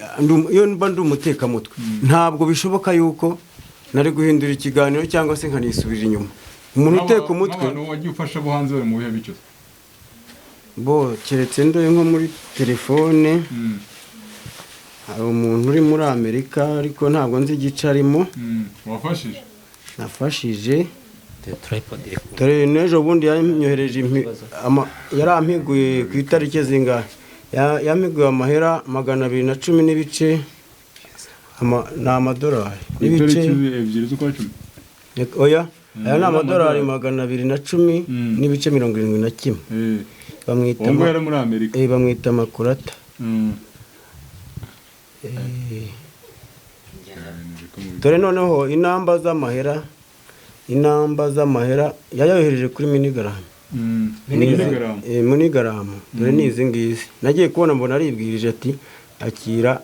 iyo mba ndi umutekamutwe ntabwo bishoboka yuko nari guhindura ikiganiro cyangwa se nkanisubira inyuma umuntu uteka umutwe abantu wagiye ufasha abo hanze bari mu bihe bicyo bo keretse ndoye nko muri telefone hari umuntu uri muri Amerika ariko ntabwo nzi igice arimo wafashije nafashije tripod dore n'ejo bundi yanyohereje yarampiguye ku itariki zingahe yampiguye amahera 210 n'ibice ni amadolari n'ibice ebyiri z'ukwa 10 oya aya ni amadolari 210 n'ibice 71 bamwita ngo yari muri Amerika bamwita makurata dore noneho inamba z'amahera yayohereje kuri minigaramu minigaramu dore ni izi ngizi nagiye kubona mbona aribwirije ati akira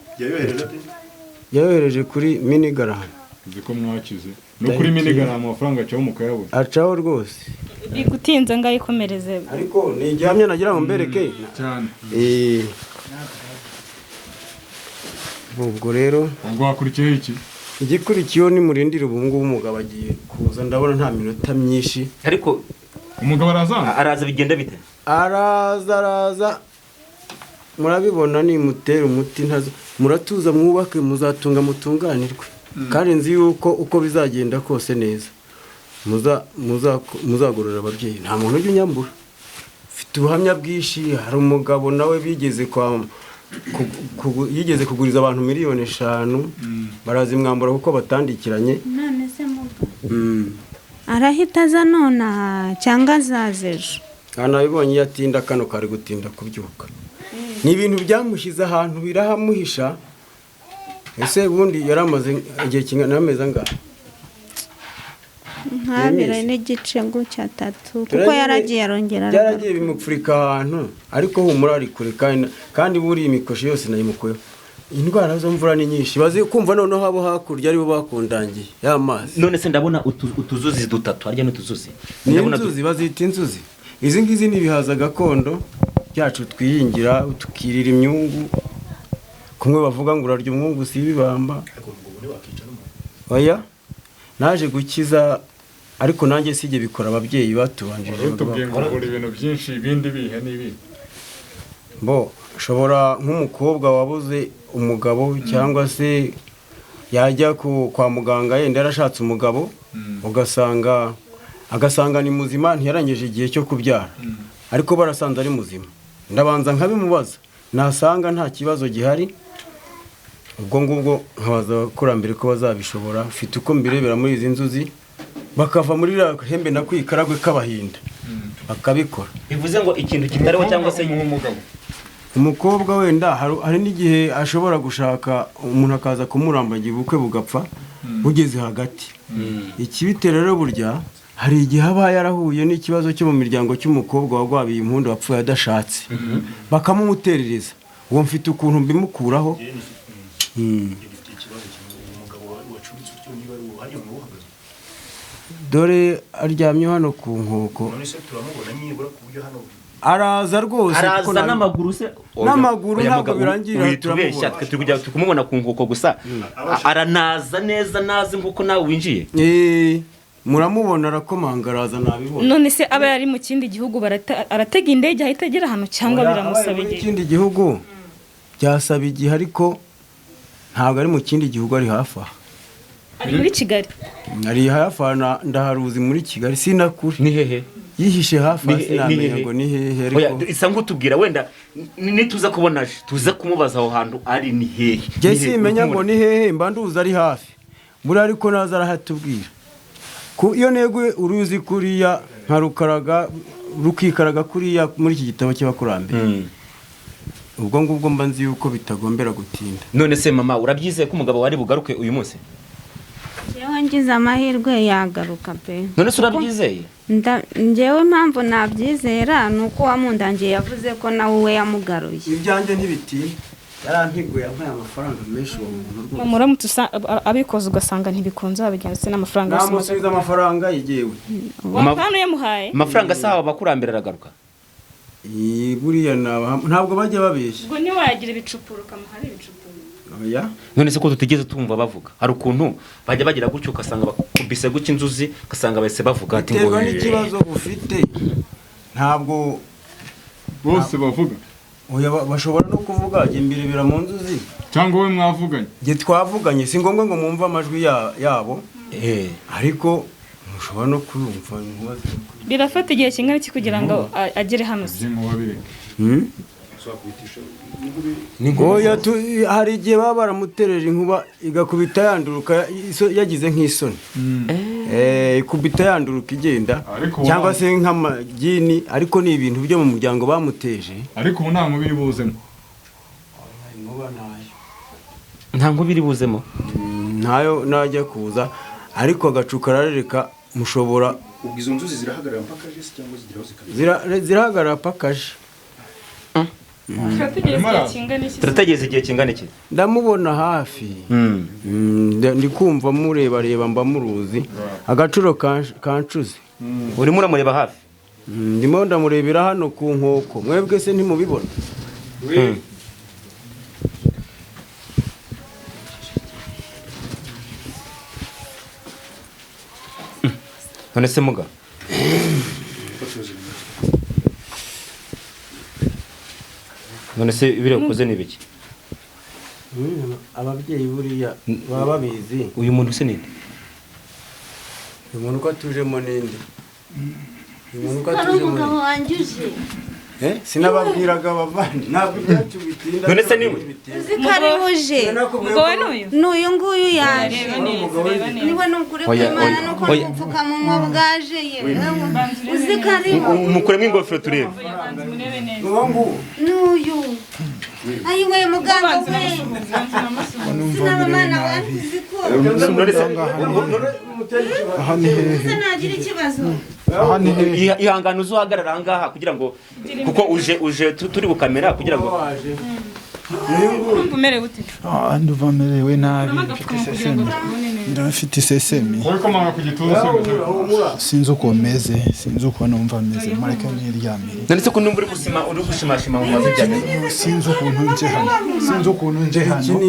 yayohereje kuri minigaramu uzi ko mwakize no kuri minigaramu amafaranga acaho mukayabona acaho rwose bigutinze ngayikomereze ariko ni igihamya nagira ngo mbereke cyane ubwo rero ubwo hakurikiyeho iki igikurikiyeho ni murindire ubu ngubu umugabo agiye kuza ndabona nta minota myinshi ariko umugabo araza bigenda bite araza murabibona ni mutera umuti muratuza mwubake muzatunga mutunganirwe kandi nzi yuko uko bizagenda kose neza muzagorora ababyeyi nta muntu ujya unyambura ufite ubuhamya bwinshi hari umugabo nawe yigeze kuguriza abantu 5,000,000 barazimwambura kuko batandikiranye none se arahita aza nona cyangwa azaza ejo nabibonye iyo atinda kano kari gutinda kubyuka ni ibintu byamushyize ahantu birahamuhisha ese ubundi yari amaze igihe kingana n'amezi angahe nk'abiri n'igice gutya 3 kuko yaragiye arongera byaragiye bimupfurika ahantu ariko humura ari kure kandi buri imikoshi yose nayimukuyeho indwara zo mvura ni nyinshi bazi kumva noneho abo hakurya aribo bakundangiye y'amazi none se ndabona utuzuzi dutatu harya n'utuzuzi inzuzi bazita inzuzi izi ngizi ni ibihaza gakondo byacu twihingira tukirira imyungu kumwe bavuga ngo urarya umwungu si ibibamba oya naje gukiza ariko nanjye sije bikora ababyeyi batubanjije bakora ibintu byinshi ibindi bihe n'ibi bo shobora nk'umukobwa wabuze umugabo cyangwa se yajya kwa muganga yenda yarashatse umugabo agasanga ni muzima ntiyarangije igihe cyo kubyara ariko barasanze ari muzima ndabanza nkabimubaza nasanga nta kibazo gihari ubwo ngubwo nkabaza kurambere ko bazabishobora ufite uko mbirebera muri izi nzuzi bakava muri hembe na kwikaragwe k'abahinda bakabikora bivuze ngo ikintu kitariho cyangwa se umukobwa wenda hari n'igihe ashobora gushaka umuntu akaza kumurambagira ubukwe bugapfa bugeze hagati ikibitera rero burya hari igihe aba yarahuye n'ikibazo cyo mu miryango cy'umukobwa wagwabiye impundu wapfuye adashatse bakamumuterereza uwo mfite ukuntu mbimukuraho dore aryamye hano ku nkoko araza rwose araza n'amaguru se n'amaguru ntabwo birangira turamubeshya twe turi kujya kumubona ku nkoko gusa aranaza neza nazi nk'uko nawe winjiye muramubona arakomanga araza nabibona. none se aba yari mu kindi gihugu aratega indege ahita agera hano cyangwa biramusaba igihe? Ikindi gihugu byasaba igihe ariko ntabwo ari mu kindi gihugu, ari hafi aha. Ari muri Kigali? Ari hafi aha, ndaharuzi muri Kigali sinakuri. Ni hehe? Yihishe hafi aha, sinamenya ngo ni hehe ariko. Isa nk'utubwira wenda nituza kubona tuza kumubaza aho hantu ari ni hehe. Je simenya ngo ni hehe, mba nduza ari hafi. Muri ariko naza arahatubwira. Ku iyo nego uruzi kuriya nkarukaraga rukikaraga kuriya muri iki gitabo cy'abakurambere. Ubwo ngubwo mba nzi yuko bitagombera gutinda. None se mama urabyizeye ko umugabo wari bugaruke uyu munsi? Yewe ngize amahirwe yagaruka pe. None se urabyizeye? Njyewe impamvu nabyizera nuko wamundangiye yavuze ko nawe we yamugaruye. Ibyanjye ntibitinda. Yarantiguye yampaye amafaranga menshi uwo muntu rwose. Muramutse abikoze ugasanga ntibikunze wabigenze n'amafaranga yose. Namusubiza amafaranga yigewe. Amafaranga yamuhaye? Amafaranga sawa abakurambere aragaruka. Buriya ntabwo bajya babeshya. Ubwo ni wagira ibicupuro kamuhari ibicupuro. Oya. None se ko tutigeze tumva bavuga. Hari ukuntu bajya bagira gutyo ukasanga bakubise guca inzuzi ugasanga bahise bavuga ati ngo biterwa n'ikibazo ufite. Ntabwo bose bavuga. Oya bashobora no kuvuga imbere bira mu nzuzi. Cyangwa we mwavuganye? Nge twavuganye si ngombwa ngo mwumve amajwi yabo. Ariko mushobora no kumva inkubazo. Birafata igihe kingana iki kugira ngo agere hano se? Oya hari igihe baba baramutereje inkuba igakubita yanduruka yagize nk'isoni. Ikubita yanduruka igenda cyangwa se nk'amagini, ariko ni ibintu byo mu muryango bamuteje. Ariko ubu nta nkubiri buzemo. Nta nkubiri buzemo? Ntayo najya kuza ariko agacuka arareka mushobora. Ubwo izo nzuzi zirahagarara pakaje cyangwa zigiraho zirahagarara pakaje. Turategereza igihe kingana iki? Ndamubona hafi. Ndi kumva mureba mba muruzi. Agacuro kancuze. Urimo uramureba hafi? Ndimo ndamurebera hano ku nkoko. Mwebwe se ntimubibona? None se muga? None se ibire ukoze ni biki? Ababyeyi buriya baba babizi. Uyu muntu se ninde? Uyu muntu ko atujemo ninde? Uyu muntu ko Ari atujemo. umugabo wanjuje. Sinababwiraga bavandi. Ntabwo byacu bitinda. None se niwe? Zikaribuje. Ubwo n'uyu? N'uyu nguyu yaje. Niwe n'ukuri kw'Imana nuko gupfukamunwa bwaje ye. Uzikaribu. Umukuremo ingofero turebe. N'uyu. Ayiwe muganga we. Sinabamana wanzize ko. Aha ni hehe? Sinagira ikibazo. Aha ni hehe? Ihangana uzuhagarara aha ngaha kugira ngo kuko uje turi bukamera kugira ngo umere gute? Nduva merewe nabi. Ndafite isesemi. Wowe komanga ku gituza Sinzi uko meze, sinzi uko numva meze. Mareka niryamire. none se ko numva uri gushimashima mu mazi cyane. Sinzi ukuntu nje hano. Sinzi ukuntu nje hano.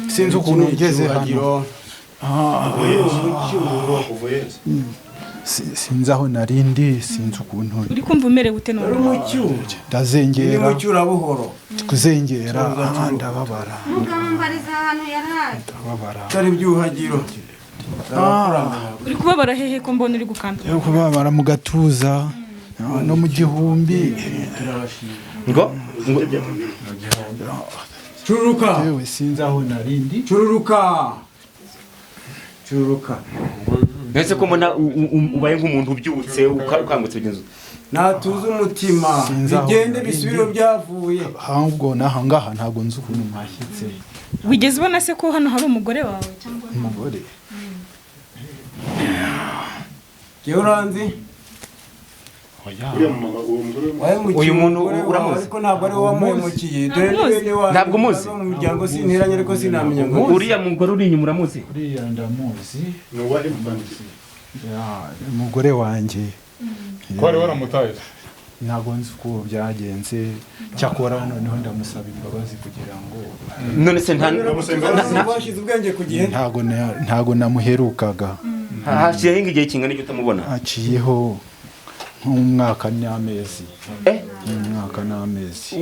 Sinzi ukuntu ngeze hano. Sinzi aho narindi, sinzi ukuntu. Uri kumva umere gute none? Ndazengera. Ni mucyura buhoro. Kuzengera ndababara. Mugabo mbariza ahantu yaraje. Ndababara. Tari byuhagiro. Uri kubabara hehe ko mbona uri gukanda? Yo kubabara mu gatuza no mu gihumbi. Ngo Cururuka. Yewe sinzi aho narindi. Cururuka. nese ko mbona ubaye nk'umuntu ubyutse ukangutse ugenzo. Natuza umutima. Bigende bisubiro byavuye. Ahubwo nahangaha ntago nzi ukuntu mwashyitse. Wigeze ubona se ko hano hari umugore wawe cyangwa umugore? Uranzi? Uyu muntu uramuzi? Ariko ntabwo ari wamuhemukiye. Ntabwo umuzi? Mu miryango sinteranye ariko sinamenya ngo. Uriya mugore uri inyuma uramuzi? Uriya ndamuzi. Umugore wanjye. ko wari waramutaye? Ntabwo nzi uko byagenze. Cyakora noneho ndamusaba imbabazi kugira ngo. None se ntabashize ubwenge ku gihe. Ntago namuherukaga. hashiyeho igihe kingana iki utamubona? haciyeho nk'umwaka n'amezi umwaka n'amezi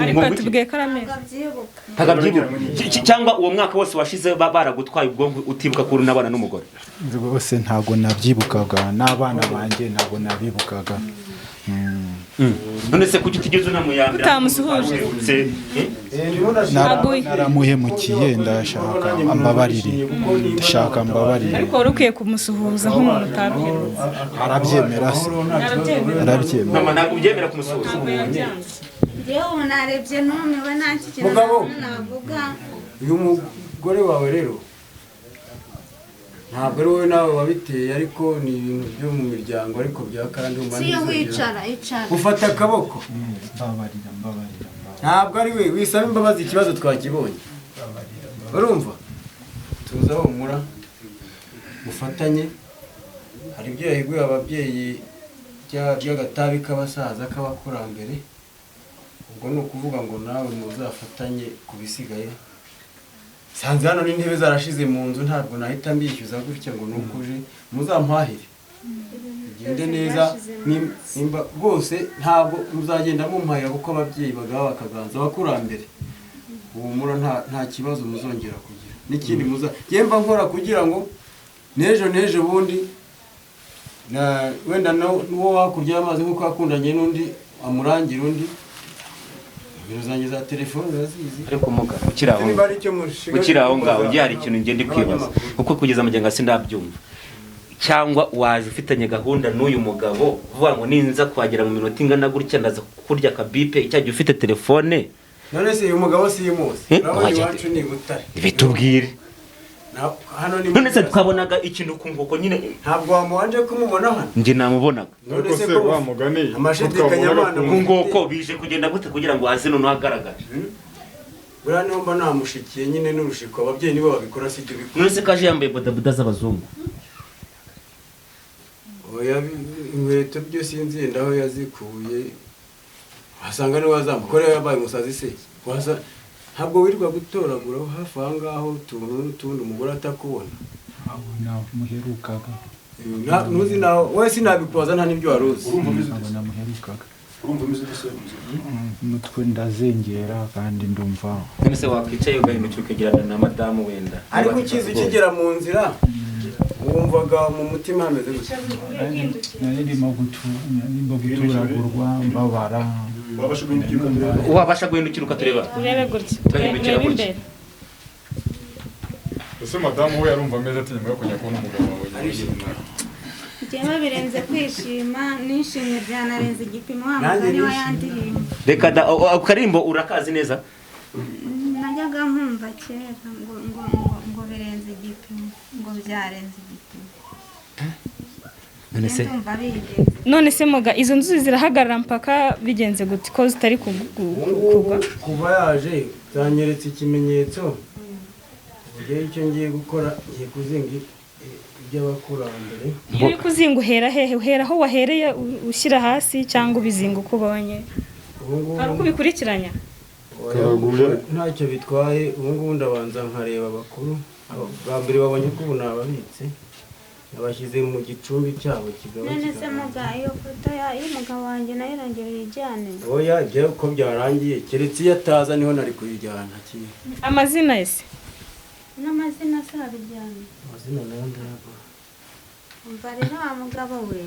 ariko tubwiye ko arameze ntabyibuka cyangwa uwo mwaka wose washize baragutwaye ubwonko utibuka kuri nabana n'umugore? rwose ntabwo nabyibukaga n'abana banjye ntabwo nabibukaga. none se kuki utigeze unamuyambira utamusuhuje? naramuhemukiye ndashaka mbabarire ariko wari ukwiye kumusuhuza nk'umuntu utabiherutse. arabyemera se arabyemera. mama ntabwo ubyemera kumusuhuza? njyewe ubu narebye numiwe nta kintu navuga. uyu mugore wawe rero ntabwo ari wowe nawe wabiteye, ariko ni ibintu byo mu miryango ariko bya kandi siyo wicara ufata akaboko. mbabarira ntabwo ari we wisaba imbabazi, ikibazo twakibonye. urumva tuza humura mufatanye. hari ibyo yahiguye ababyeyi by'agatabi k'abasaza k'abakurambere, ubwo ni ukuvuga ngo nawe muzafatanye ku bisigaye. sanze hano n'intebe zarashize mu nzu, ntabwo nahita mbishyuza gutya ngo nukuje muzampahire bigende neza. nimba rwose ntabwo muzagenda mumpahira kuko ababyeyi bagaba bakaganza abakurambere. humura nta kibazo muzongera kugira. n'ikindi yemba nkora kugira ngo n'ejo bundi wenda n'uwo hakurya y'amazi nk'uko yakundanye n'undi amurangira undi. nimero zanjye za telefone urazizi. ariko muga ukiri aho ngaho njye hari ikintu ngende kwibaza kuko kugeza amajyanga sindabyumva. cyangwa waje ufitanye gahunda n'uyu mugabo uvuga ngo ninza kuhagera mu minota ingana gutya ndaza kurya akabipe icyagiye ufite telefone? none se uyu mugabo simuzi? urabona iwacu ni Butare. bitubwire none se twabonaga ikintu kunguko nyine. ntabwo wamuhanje kumubona hano? njye namubonaga. none se wa mugani amashidikanyamana kunguko bije kugenda gute kugira ngo haze noneho hagaragare? buriya niho mba namushikiye nyine n'urushiko. ababyeyi nibo babikora si ibyo bikora. none se kaje yambaye bodaboda z'abazungu? oya inkweto byo sinzi yenda aho yazikuye. wasanga niwe wazamukora yabaye umusazi se. ntabwo wirirwa gutoragura hafi aha ngaho utuntu n'utundi umugore atakubona. abo namuherukaga. ntuzi nawe wese nabikubaza nta n'ibyo wari uzi. abo namuherukaga. umutwe ndazengera kandi ndumva. none se wakwicaye ugahindukira ukegerana na madamu wenda? ariko ukizi ukigera mu nzira wumvaga mu mutima hameze gutya. nari ndimo guturagurwa mbabara. wabasha guhindukira ukatureba? urebe gutya Ugahindukira urebe gutya. imbere. ese madamu we yarumva ameze ati nyuma yo kujya kubona umugabo wawe njyewe birenze kwishima, nishimye byanarenze igipimo. wa mugani wa yandirimba reka da akarimbo urakazi neza? najyaga nkumva kera ngo birenze igipimo, ngo byarenze igipimo. none se muga izo nzu zirahagarara mpaka bigenze gute ko zitari kugwa? kuba yaje zanyeretse ikimenyetso. ugiye icyo ngiye gukora ngiye kuzinga iby'abakurambere. iyo uri kuzinga uhera hehe? uhera aho wahereye ushyira hasi cyangwa ubizinga uko ubonye? hari uko ubikurikiranya? ntacyo bitwaye. ubu ngubu ndabanza nkareba abakuru bwa mbere babonye ko ubu nababitse abashyize mu gicumbi cyabo kigaba. none se muga iyo foto y'umugabo wanjye nayo irongereye ijyane? oya jya uko byarangiye keretse iyo ataza niho nari kuyijyana. amazina ese? n'amazina se abijyane? amazina nayo ndayagura. umva rero wa mugabo we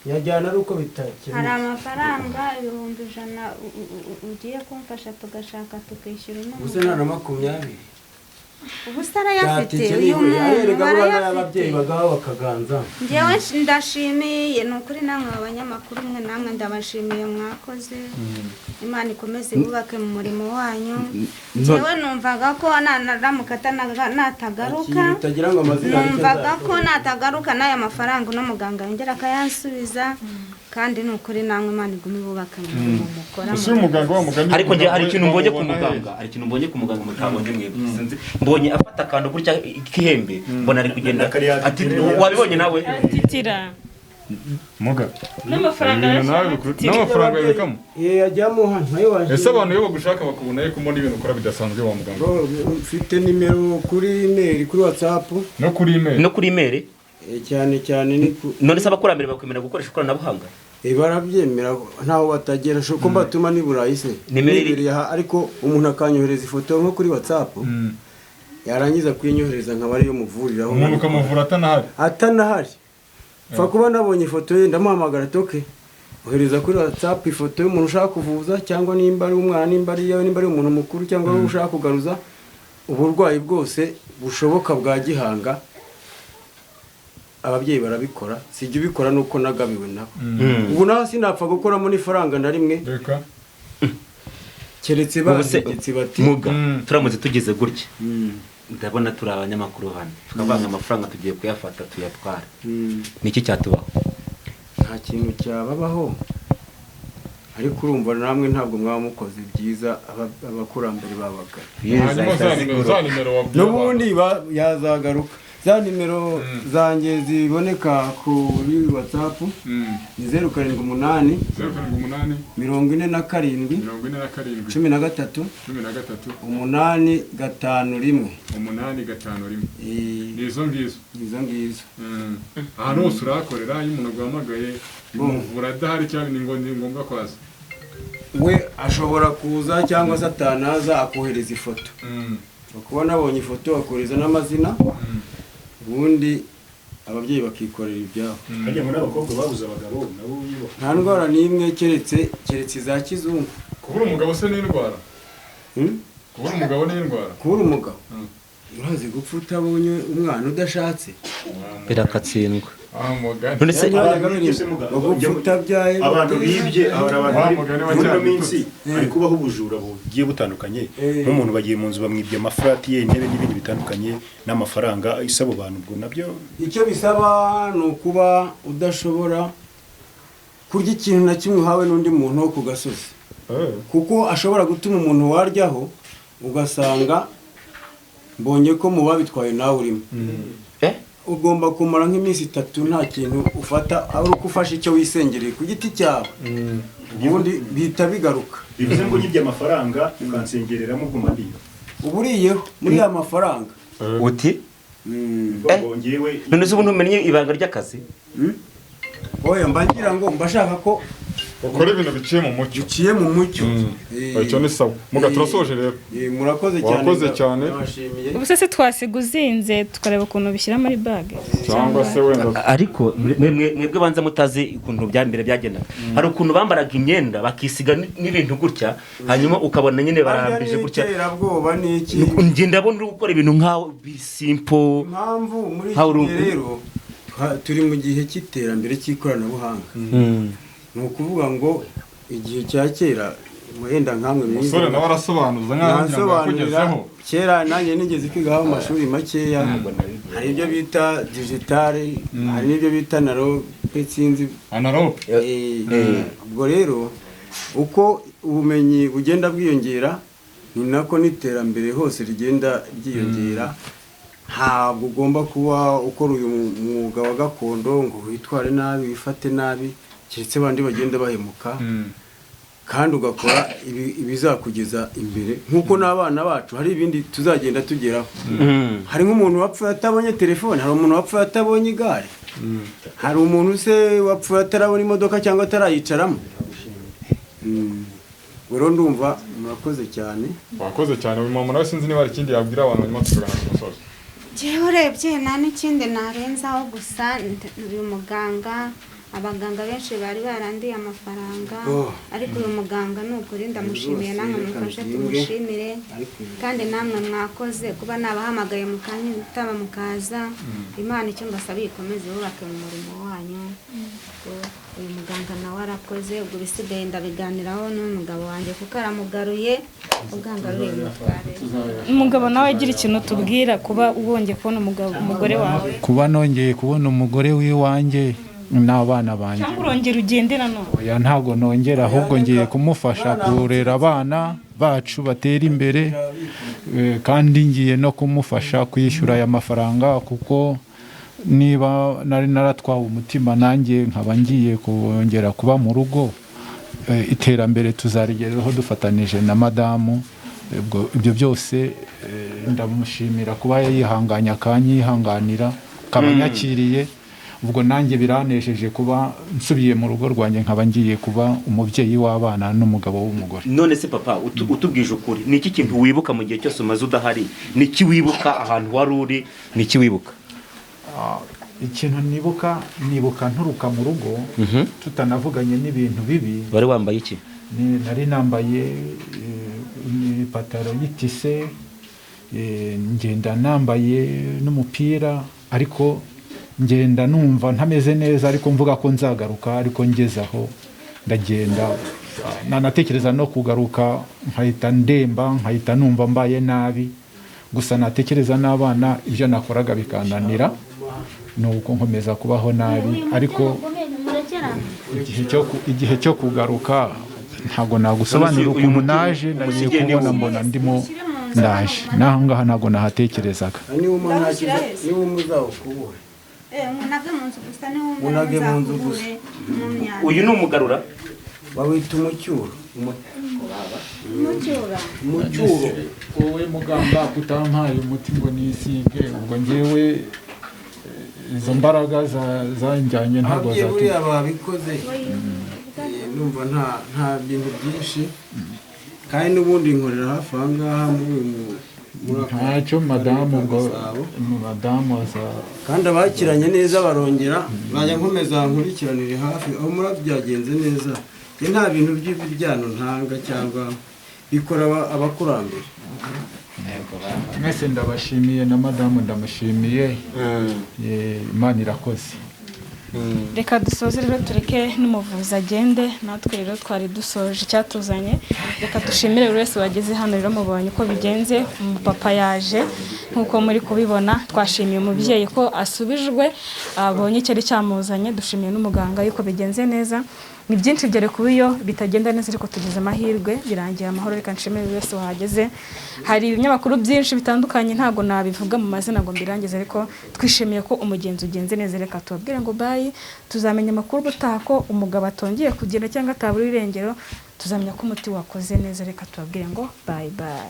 yajyana ari uko bitakemuye. hari amafaranga 100,000 ugiye kumfasha tugashaka tukishyura uno gusa nta na 20. ubu se arayafite uyu muntu barayafite. bagaho bakaganza. njyewe ndashimiye ni ukuri namwe abanyamakuru mwe namwe ndabashimiye mwakoze. imana ikomeze bubake mu murimo wanyu. njyewe numvaga ko naramuka natagaruka, numvaga ko natagaruka n'aya mafaranga uno muganga yongera akayansubiza. kandi ni ukuri namwe imana igume bubake mu murimo mukora. ariko njye hari ikintu mbonye ku muganga mutabonye mwebwe sinzi. mbonye afata akantu gutya k'ihembe mbona ari kugenda ati wabibonye nawe? titira muga n'amafaranga yabikamo yajyamo hano nayo waje. ese abantu iyo bagushaka bakubona yuko mbona ibintu ukora bidasanzwe wa muganga. Mfite nimero kuri email kuri WhatsApp no kuri email cyane ni none se abakurambere bakwemera gukoresha ikoranabuhanga? barabyemera ntaho batagera shoko mbatuma ni Burayi se nibereye ariko umuntu akanyohereza ifoto nko kuri WhatsApp yarangiza kwinyohereza nkaba ariyo muvuriraho. umuntu ukamuvura atanahari fa kuba nabonye ifoto ye ndamuhamagara toke ohereza kuri WhatsApp ifoto y'umuntu ushaka kuvuza cyangwa nimba ari umwana nimba ari umuntu mukuru cyangwa ushaka kugaruza uburwayi bwose bushoboka bwa gihanga. Ababyeyi barabikora sijye ubikora nuko nagabiwe nabo. Ubu naho sinapfa gukoramo n'ifaranga na rimwe reka keretse bategetse bati muga turamutse tugeze gutya ndabona turi abanyamakuru hano tukavanga amafaranga tugiye kuyafata tuyatwara niki cyatubaho? Nta kintu cyababaho ariko urumva namwe ntabwo mwaba mukoze byiza abakurambere babaga. N'ubundi yazagaruka za nimero zanjye ziboneka kuri WhatsApp ni 078 47 13 851 nizo ngizo ahantu hose urakorera iyo umuntu aguhamagaye umuvura adahari cyangwa ni ngombwa kwaza we ashobora kuza cyangwa se atanaza akohereza ifoto kuba nabonye ifoto akohereza n'amazina ubundi ababyeyi bakikorera ibyabo. Hajya muri abakobwa babuze abagabo nabo bibo. Nta ndwara n'imwe keretse za kizungu. Kubura umugabo se ni indwara? Kubura umugabo ni indwara? Kubura umugabo urazi gupfa utabonye umwana udashatse birakatsindwa. None se abantu bibye abantu minsi ari kubaho ubujura bugiye butandukanye nk'umuntu bagiye mu nzu bamwibye amafrati ye intebe n'ibindi bitandukanye n'amafaranga isabo bantu ubwo nabyo icyo bisaba no kuba udashobora kurya ikintu na kimwe hawe n'undi muntu wo ku gasozi kuko ashobora gutuma umuntu waryaho ugasanga mbonye ko mu babitwaye nawe urimo ugomba kumara nk'iminsi 3 nta kintu ufata ari uko ufashe icyo wisengereye ku giti cyawe ubundi bihita bigaruka bivuze ngo nyibye amafaranga ukansengereramo gumadiyo uburiyeho muri ya mafaranga uti none se ubu ntumenye ibanga ry'akazi oya mbangira ngo mbashaka ko ukora ibintu biciye mu mucyo icyo ni sawa muga turasoje rero murakoze cyane ubu se twasiga uzinze tukareba ukuntu bishyira muri bag cyangwa se wenda ariko mwebwe banza mutazi ukuntu byambere byagenda hari ukuntu bambaraga imyenda bakisiga n'ibintu gutya hanyuma ukabona nyine barambije gutya terabwoba niki nge ndabona uri gukora ibintu nkaho simple mpamvu muri rero turi mu gihe cy'iterambere cy'ikoranabuhanga nukuvuga ngo igihe cya kera muhenda nkamwe musore nawe arasobanuza nkaho kera nanjye nigeze kwigaho amashuri makeya hari ibyo bita digital hari n'ibyo bita analogue ubwo rero uko ubumenyi bugenda bwiyongera ni nako n'iterambere hose rigenda ryiyongera ntabwo ugomba kuba ukora uyu mwuga wa gakondo ngo witware nabi wifate nabi keretse abandi bagenda bahemuka kandi ugakora ibizakugeza imbere nkuko n'abana bacu hari ibindi tuzagenda tugeraho hari nk'umuntu wapfuye atabonye telefone hari umuntu wapfuye atabonye igare hari umuntu se wapfuye atarabona imodoka cyangwa atarayicaramo rero ndumva murakoze cyane uyu muntu nawe sinzi niba hari ikindi yabwira abantu barimo tugana ku musozi jewe urebye nta n'ikindi narenzaho gusa uyu muganga abaganga benshi bari barandiye amafaranga ariko uyu muganga n'ukuri ndamushimiye namwe mufashe tumushimire kandi namwe mwakoze kuba nabahamagaye mukanyitaba mukaza Imana icyo mbasaba ikomeze bubake mu murimo wanyu uyu muganga nawe arakoze ubwo bisigaye ndabiganiraho n'umugabo wanjye kuko aramugaruye ubwangaruye mutware umugabo nawe agira ikintu tubwira kuba ubonye kubona umugore wawe kuba nongeye kubona umugore w'iwanjye n'abana banjye cyangwa urongera ugendera none oya ntago nongera ahubwo ngiye kumufasha kurera abana bacu batera imbere kandi ngiye no kumufasha kwishyura aya mafaranga kuko niba nari naratwawe umutima nanjye nkaba ngiye kongera kuba mu rugo, iterambere tuzarigeraho dufatanije na madamu. Ibyo byose ndamushimira kuba yihanganye akanyihanganira akaba nyakiriye. Ubwo nanjye biranejeje kuba nsubiye mu rugo rwanjye nkaba ngiye kuba umubyeyi w'abana n'umugabo w'umugore. None se papa utubwije ukuri, ni iki kintu wibuka mu gihe cyose umaze udahari? Ni iki wibuka ahantu wari uri? Ni iki wibuka? Ikintu nibuka nturuka mu rugo tutanavuganye n'ibintu bibi. Wari wambaye iki? Nari nambaye ipataro y'itise, ngenda nambaye n'umupira, ariko ngenda numva ntameze neza, ariko mvuga ko nzagaruka, ariko ngezaho ndagenda. Nanatekereza no kugaruka nkahita ndemba, nkahita numva mbaye nabi. Gusa natekereza n'abana ibyo nakoraga bikananira, nuko nkomeza kubaho nabi. Ariko igihe cyo kugaruka ntago nagusobanurira ukuntu naje, nagiye kubona mbona ndimo ndaje. Naho ngaha ntago nahatekerezaga. Uyu ni umugarura bawita umucyuro. Umucyuro wowe mugamba kutampaye umuti ngo nisige, ubwo ngewe izo mbaraga zanjyanye ntabwo buriya babikoze. Numva nta bintu byinshi, kandi n'ubundi nkorera hafi aha ngaha ntacyo madamu kandi abakiranye neza barongera bajya nkomeza nkurikiranire hafi aho murabyagenze neza. Nta bintu by'ibyano ntanga cyangwa bikora abakurambere. Mwese ndabashimiye na madamu ndamushimiye. Imana irakoze. Reka dusoze rero tureke n'umuvuzi agende, natwe rero twari dusoje icyatuzanye. Reka dushimire buri wese wageze hano rero mubonye uko bigenze. Umupapa yaje nk'uko muri kubibona, twashimiye umubyeyi ko asubijwe, abonye icyari cyamuzanye. Dushimiye n'umuganga yuko bigenze neza. Ni byinshi byere kuba iyo bitagenda neza, ariko tugize amahirwe birangiye amahoro. Reka nshimire buri wese wahageze. Hari ibinyamakuru byinshi bitandukanye, ntago nabivuga mu mazina ngo mbirangize, ariko twishimiye ko umugenzi ugenze neza. Reka tubabwire ngo bye. Tuzamenya amakuru gutaha ko umugabo atongeye kugenda cyangwa atabura irengero. Tuzamenya ko umuti wakoze neza. Reka tubabwire ngo bye bye.